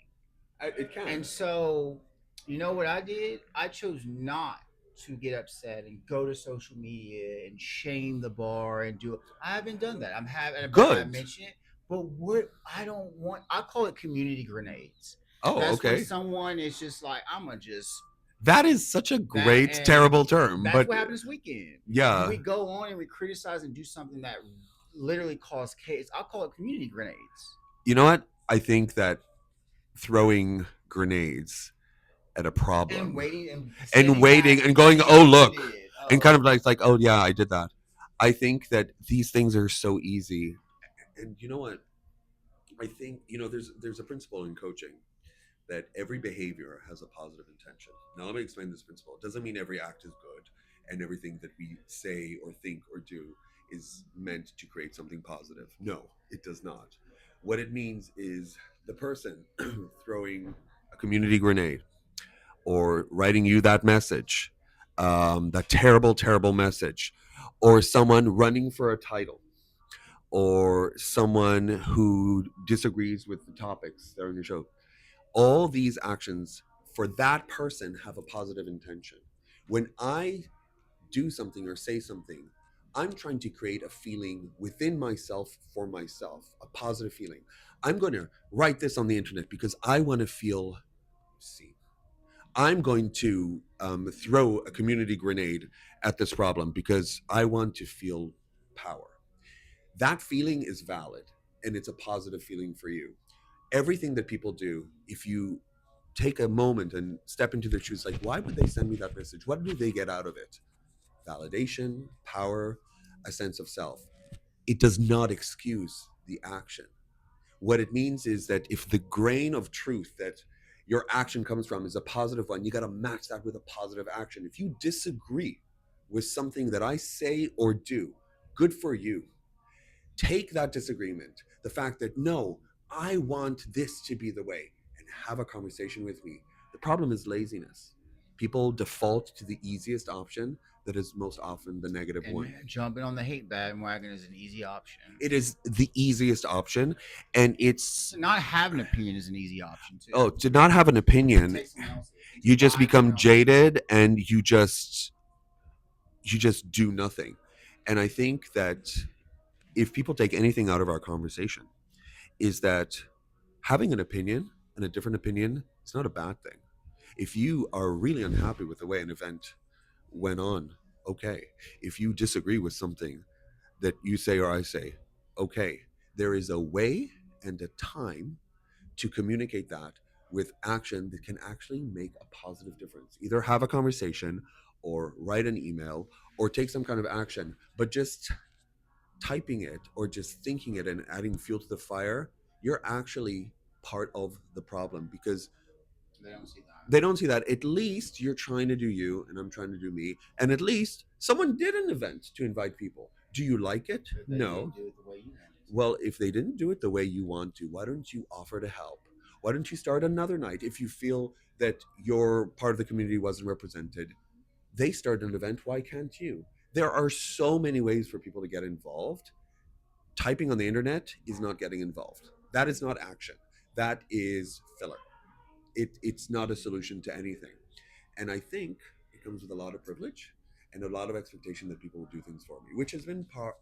It can. And so, what I did? I chose not to get upset and go to social media and shame the bar and do it. I haven't done that. I'm having, but I Good. mention it. But what I don't want, I call it community grenades. Oh, That's when okay. someone is just like, I'm gonna just. That is such a great, and terrible term. That's But what happened this weekend. yeah, We go on and we criticize and do something that literally caused chaos. I call it community grenades. you know what? I think that throwing grenades at a problem And waiting and waiting back and going, saying oh you look, did. and kind of like, oh yeah, I did that. I think that these things are so easy. And you know what? I think, there's a principle in coaching that every behavior has a positive intention. Now let me explain this principle. It doesn't mean every act is good and everything that we say or think or do is meant to create something positive. No, it does not. What it means is the person throwing a community grenade or writing you that message, that terrible, terrible message, or someone running for a title, or someone who disagrees with the topics that are on your show. All these actions for that person have a positive intention. When I do something or say something, I'm trying to create a feeling within myself for myself, a positive feeling. I'm going to write this on the internet because I want to feel seen. I'm going to throw a community grenade at this problem because I want to feel power. That feeling is valid and it's a positive feeling for you. Everything that people do, if you take a moment and step into their shoes, like, why would they send me that message? What do they get out of it? Validation, power, a sense of self. It does not excuse the action. What it means is that if the grain of truth that your action comes from is a positive one, you got to match that with a positive action. If you disagree with something that I say or do, good for you. Take that disagreement, the fact that, no, I want this to be the way, and have a conversation with me. The problem is laziness. People default to the easiest option that is most often the negative And one. jumping on the hate bandwagon is an easy option. It is the easiest option, and it's Not having an opinion is an easy option too. to not have an opinion, Take someone else's. you just Buy become someone else's. jaded and you just do nothing. And I think that if people take anything out of our conversation, is that having an opinion and a different opinion is not a bad thing. If you are really unhappy with the way an event went on, okay. If you disagree with something that you say or I say, okay. There is a way and a time to communicate that with action that can actually make a positive difference. Either have a conversation or write an email or take some kind of action, but just typing it or just thinking it and adding fuel to the fire, you're actually part of the problem because They don't see that. they don't see that. At least you're trying to do you and I'm trying to do me. And at least someone did an event to invite people. Do you like it? But they No. didn't do it the way you wanted to. Well, if they didn't do it the way you want to, why don't you offer to help? Why don't you start another night if you feel that your part of the community wasn't represented? They started an event, why can't you? There are so many ways for people to get involved. Typing on the internet is not getting involved. That is not action. That is filler. It's not a solution to anything. And I think it comes with a lot of privilege and a lot of expectation that people will do things for me, which has been part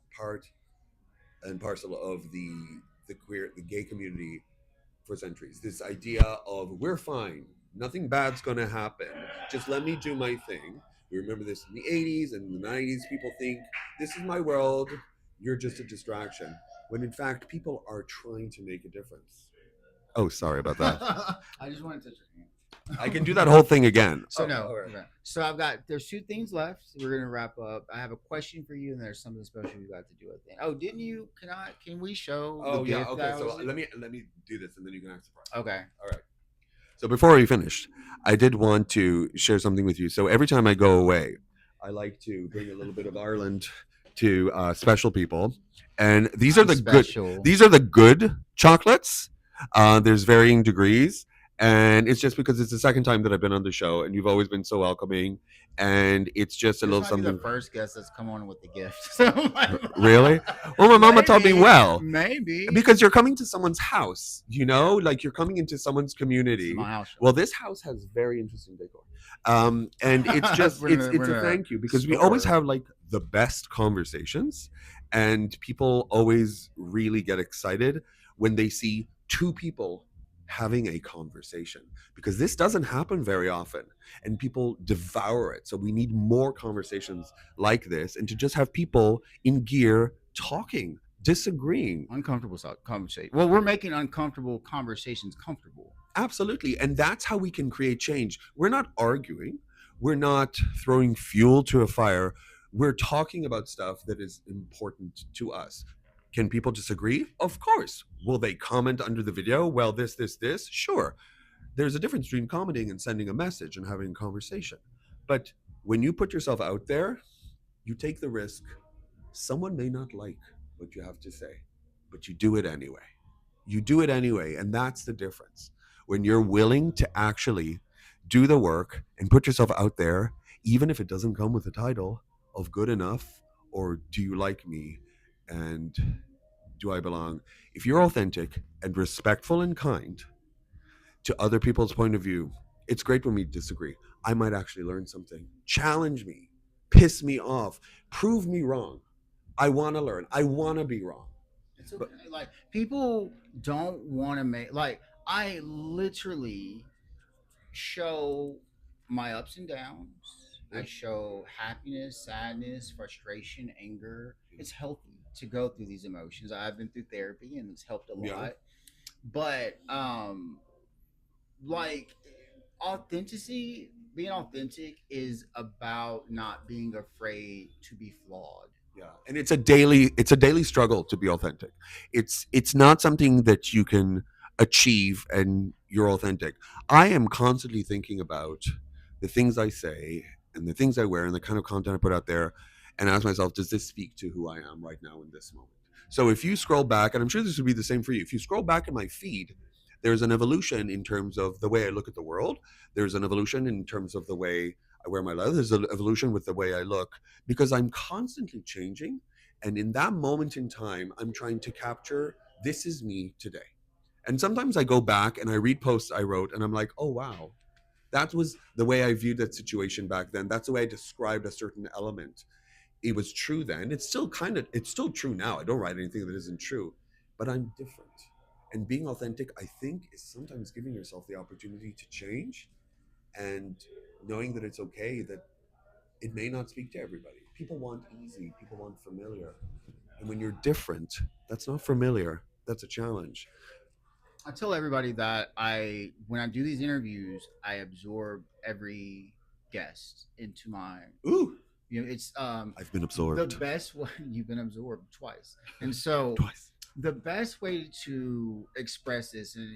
and parcel of the gay community for centuries. This idea of we're fine, nothing bad's gonna happen, just let me do my thing. We remember this in the 80s and the 90s. People think this is my world, you're just a distraction, when in fact people are trying to make a difference. Oh, sorry about that. I just wanted to touch your hand. I can do that whole thing again. So Oh, no. all right. Okay. So there's two things left. We're gonna wrap up. I have a question for you, and there's something special you got to do at the end. Oh, didn't you? Can we show? Oh the yeah, gift okay. that So was- let me do this and then you can ask the question. Okay. All right. So before we finish, I did want to share something with you. So every time I go away, I like to bring a little bit of Ireland to special people. And these are I'm the good. special. These are the good chocolates. There's varying degrees, and it's just because it's the second time that I've been on the show, and you've always been so welcoming, and it's just a This little might be the something. first guest that's come on with the gift. So Really? Well, my mama told me well. maybe Because you're coming to someone's house, like you're coming into someone's this is community. my house show. Well, this house has very interesting decor, and it's just We're in it's a a thank you because we always store. have like the best conversations, and people always really get excited when they see two people having a conversation because this doesn't happen very often and people devour it. So we need more conversations like this and to just have people in gear talking, disagreeing. Uncomfortable conversation. Well, we're making uncomfortable conversations comfortable. Absolutely. And that's how we can create change. We're not arguing, we're not throwing fuel to a fire. We're talking about stuff that is important to us. Can people disagree? Of course. Will they comment under the video? Well, this? Sure. There's a difference between commenting and sending a message and having a conversation. But when you put yourself out there, you take the risk. Someone may not like what you have to say, but you do it anyway. You do it anyway. And that's the difference. When you're willing to actually do the work and put yourself out there, even if it doesn't come with a title of good enough or do you like me and do I belong? If you're authentic and respectful and kind to other people's point of view, it's great when we disagree. I might actually learn something. Challenge me, piss me off, prove me wrong. I want to learn. I want to be wrong. It's okay. Like people don't want to make like I literally show my ups and downs. I show happiness, sadness, frustration, anger. It's healthy to go through these emotions. I've been through therapy and it's helped a lot. Yeah. But like authenticity, being authentic is about not being afraid to be flawed. Yeah, and it's a daily struggle to be authentic. It's not something that you can achieve and you're authentic. I am constantly thinking about the things I say and the things I wear and the kind of content I put out there and ask myself, does this speak to who I am right now in this moment? So if you scroll back, and I'm sure this would be the same for you, if you scroll back in my feed, there's an evolution in terms of the way I look at the world. There's an evolution in terms of the way I wear my leather. There's an evolution with the way I look because I'm constantly changing. And in that moment in time, I'm trying to capture this is me today. And sometimes I go back and I read posts I wrote and I'm like, oh, wow, that was the way I viewed that situation back then. That's the way I described a certain element. It was true then. It's still true now. I don't write anything that isn't true, but I'm different. And being authentic, I think, is sometimes giving yourself the opportunity to change and knowing that it's okay that it may not speak to everybody. People want easy, people want familiar. And when you're different, that's not familiar. That's a challenge. I tell everybody that when I do these interviews, I absorb every guest into my. Ooh, It's I've been the absorbed best way you've been absorbed twice, and so twice. the best way to express this is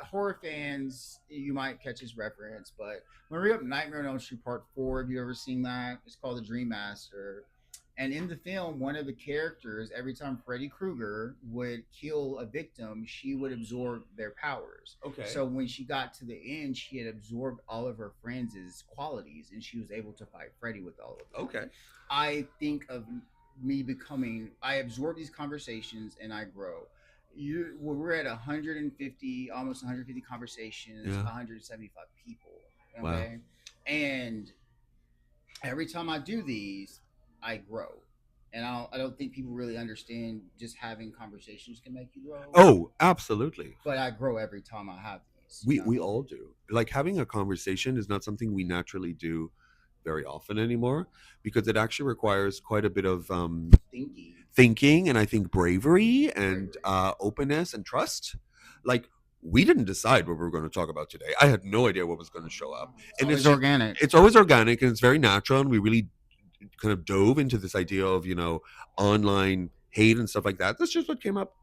horror fans. You might catch this reference, but when we up Nightmare on Elm Street Part 4, have you ever seen that? It's called The Dream Master. And in the film, one of the characters, every time Freddy Krueger would kill a victim, she would absorb their powers. Okay. So when she got to the end, she had absorbed all of her friends' qualities, and she was able to fight Freddy with all of them. Okay. I think of me becoming, I absorb these conversations and I grow. We're at 150, almost 150 conversations, Yeah. 175 people. Wow. Okay. And every time I do these, I grow. And I don't think people really understand just having conversations can make you grow. Oh, absolutely. But I grow every time I have these. We all do. Like having a conversation is not something we naturally do very often anymore because it actually requires quite a bit of Thinking. thinking and I think bravery and Bravery. openness and trust. Like we didn't decide what we were going to talk about today. I had no idea what was going to show up, and Always it's just, organic. it's always organic and it's very natural. And we really kind of dove into this idea of online hate and stuff like that. That's just what came up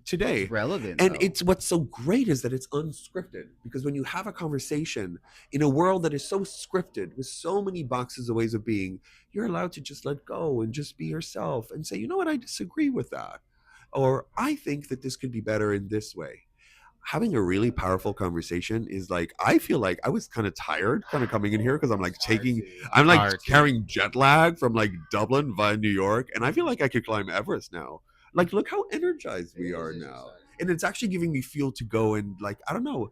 today. relevant And though. it's what's so great is that it's unscripted, because when you have a conversation in a world that is so scripted with so many boxes of ways of being, you're allowed to just let go and just be yourself and say, you know what, I disagree with that, or I think that this could be better in this way. Having a really powerful conversation is like, I feel like I was kind of tired kind of coming in here because I'm like I'm like Tired too. carrying jet lag from like Dublin via New York, and I feel like I could climb Everest now. Like, look how energized we are now. And it's actually giving me fuel to go and, like, I don't know,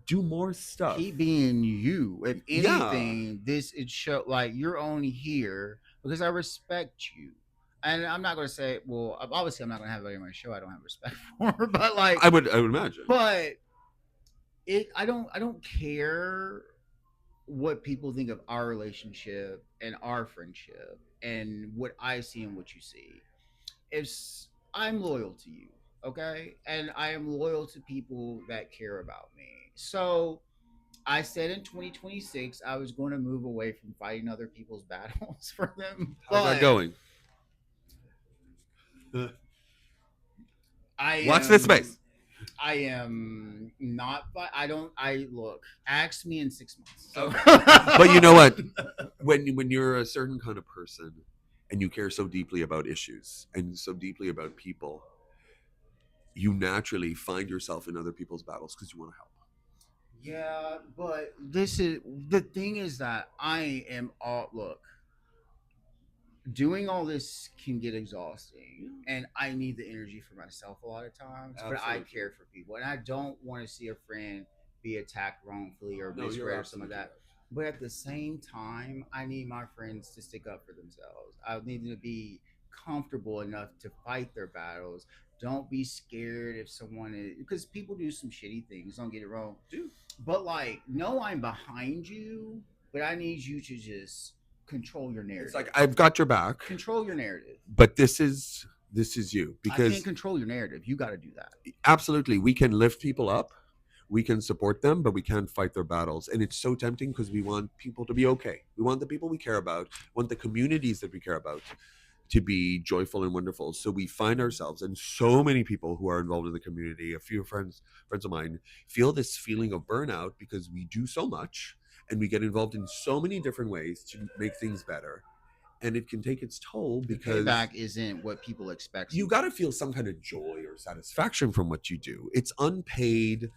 do more stuff. Keep being you. If Yeah. anything, this it show like you're only here because I respect you. And I'm not gonna say, well, obviously I'm not gonna have everybody on my show I don't have respect for, but like, I would imagine. but I don't care what people think of our relationship and our friendship and what I see and what you see. It's I'm loyal to you, okay? And I am loyal to people that care about me. So I said in 2026 I was going to move away from fighting other people's battles for them. How's that going? I Watch this am- space. I am not. I don't. I look. Ask me in 6 months. So. But you know what? When you're a certain kind of person and you care so deeply about issues and so deeply about people, you naturally find yourself in other people's battles because you want to help. Yeah, but this is the thing is that I am all look. Doing all this can get exhausting, and I need the energy for myself a lot of times. But I Absolutely. care for people, and I don't want to see a friend be attacked wrongfully or No, you're misread or something like absolutely that. But at the same time, I need my friends to stick up for themselves. I need them to be comfortable enough to fight their battles. Don't be scared if someone is because people do some shitty things. Don't get it wrong. Do. But like, no, I'm behind you, but I need you to just control your narrative. It's like, I've got your back, Control your narrative. but this is you, I can't because control your narrative. You got to do that. absolutely we can lift people up, we can support them, but we can't fight their battles. And it's so tempting because we want people to be okay. We want the people we care about, want the communities that we care about to be joyful and wonderful. So we find ourselves, and so many people who are involved in the community, a few friends of mine, feel this feeling of burnout because we do so much and we get involved in so many different ways to make things better. And it can take its toll because Payback isn't what people expect. you got to feel some kind of joy or satisfaction from what you do. It's unpaid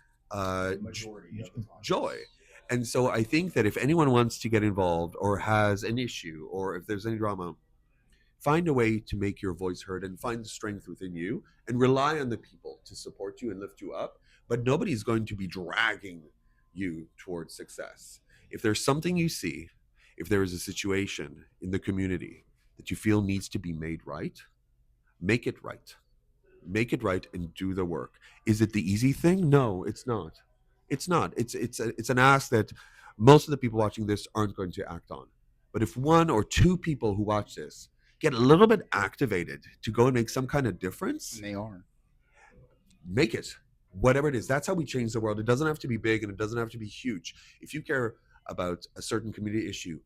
majority of the time. joy. And so I think that if anyone wants to get involved or has an issue or if there's any drama, find a way to make your voice heard and find the strength within you and rely on the people to support you and lift you up. But nobody's going to be dragging you towards success. If there's something you see, if there is a situation in the community that you feel needs to be made right, make it right. Make it right and do the work. Is it the easy thing? No, it's not. It's not. It's an ask that most of the people watching this aren't going to act on. But if one or two people who watch this get a little bit activated to go and make some kind of difference, And they are. make it. Whatever it is. That's how we change the world. It doesn't have to be big and it doesn't have to be huge. If you care about a certain community issue,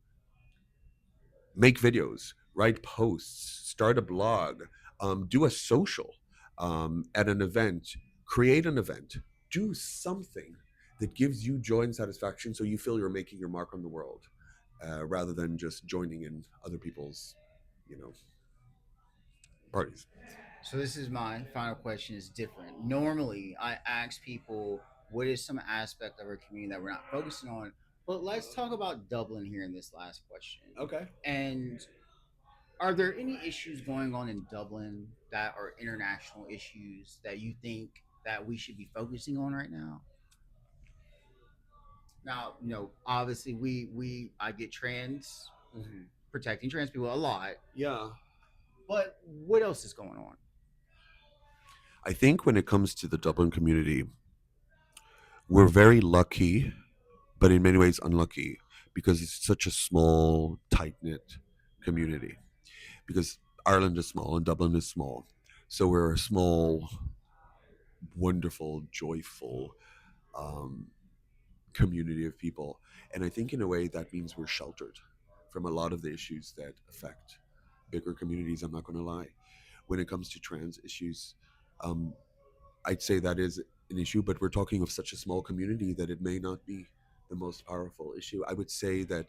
make videos, write posts, start a blog, do a social at an event, create an event, do something that gives you joy and satisfaction so you feel you're making your mark on the world, rather than just joining in other people's, parties. So this is my final question. Is different. Normally, I ask people what is some aspect of our community that we're not focusing on. But let's talk about Dublin here in this last question. Okay. And are there any issues going on in Dublin that are international issues that you think that we should be focusing on right now? Now, obviously we I get trans protecting trans people a lot, Yeah. but what else is going on? I think when it comes to the Dublin community, we're very lucky, but in many ways unlucky because it's such a small, tight knit community. Because Ireland is small and Dublin is small. So we're a small, wonderful, joyful um, community of people. And I think in a way that means we're sheltered from a lot of the issues that affect bigger communities. I'm not going to lie. When it comes to trans issues, um, I'd say that is an issue, but we're talking of such a small community that it may not be the most powerful issue. I would say that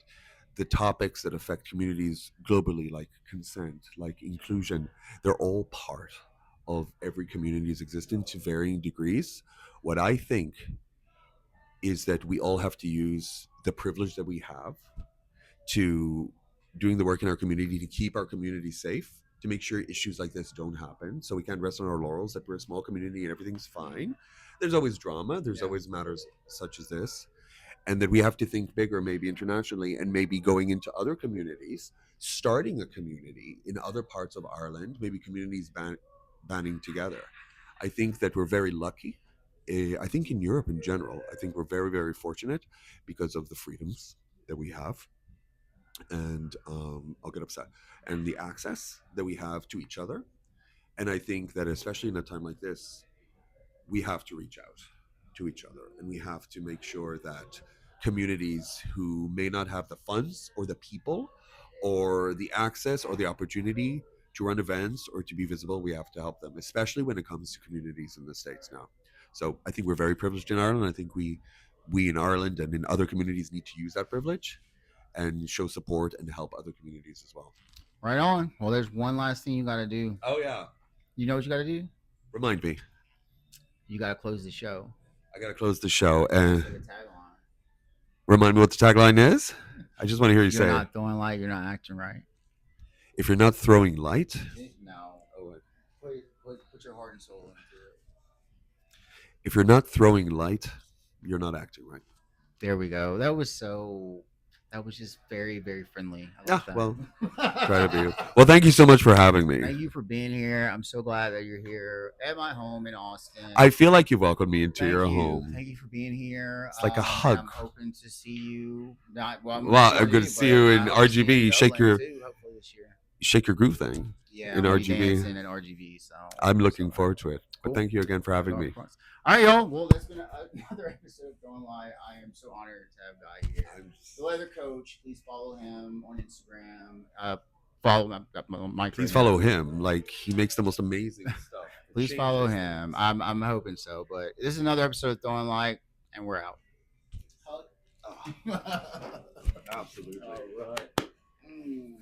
the topics that affect communities globally, like consent, like inclusion, they're all part of every community's existence to varying degrees. What I think is that we all have to use the privilege that we have to doing the work in our community to keep our community safe, to make sure issues like this don't happen. So we can't rest on our laurels that we're a small community and everything's fine. There's always drama, there's Yeah. always matters such as this, and that we have to think bigger, maybe internationally, and maybe going into other communities, starting a community in other parts of Ireland, maybe communities banding together. I think that we're very lucky. I think in Europe in general, I think we're very, very fortunate because of the freedoms that we have, and I'll get upset, and the access that we have to each other. And I think that especially in a time like this, we have to reach out to each other, and we have to make sure that communities who may not have the funds or the people or the access or the opportunity to run events or to be visible, we have to help them, especially when it comes to communities in the States now. So I think we're very privileged in Ireland. I think we in Ireland and in other communities need to use that privilege and show support and help other communities as well. Right on. Well, there's one last thing you got to do. Oh yeah. You know what you got to do? Remind me. You got to close the show. I gotta close the show Say and the tagline. remind me what the tagline is. I just want to hear you You're say it. not throwing light. You're not acting right. If you're not throwing light, No. oh, Put your heart and soul into it. if you're not throwing light, you're not acting right. There we go. That was just very, very friendly. I Yeah, love that. well, try to be. Well, thank you so much for having me. Thank you for being here. I'm so glad that you're here at my home in Austin. I feel like you've welcomed me into Thank your you. home. Thank you for being here. It's like a and hug. I'm hoping to see you. I'm good to see you in RGB. Shake your hopefully this year. shake your groove thing. Yeah, in I'll be RGB. dancing in RGB. So I'm looking so- forward to it. But Cool. thank you again for having me. All right, y'all. Well, that's been another episode of Throwing Light. I am so honored to have Guy here. The Leather Coach. Please follow him on Instagram. Follow my Please follow him. Like, he makes the most amazing stuff. Please follow him. I'm hoping so. But this is another episode of Throwing Light, and we're out. Absolutely. All right.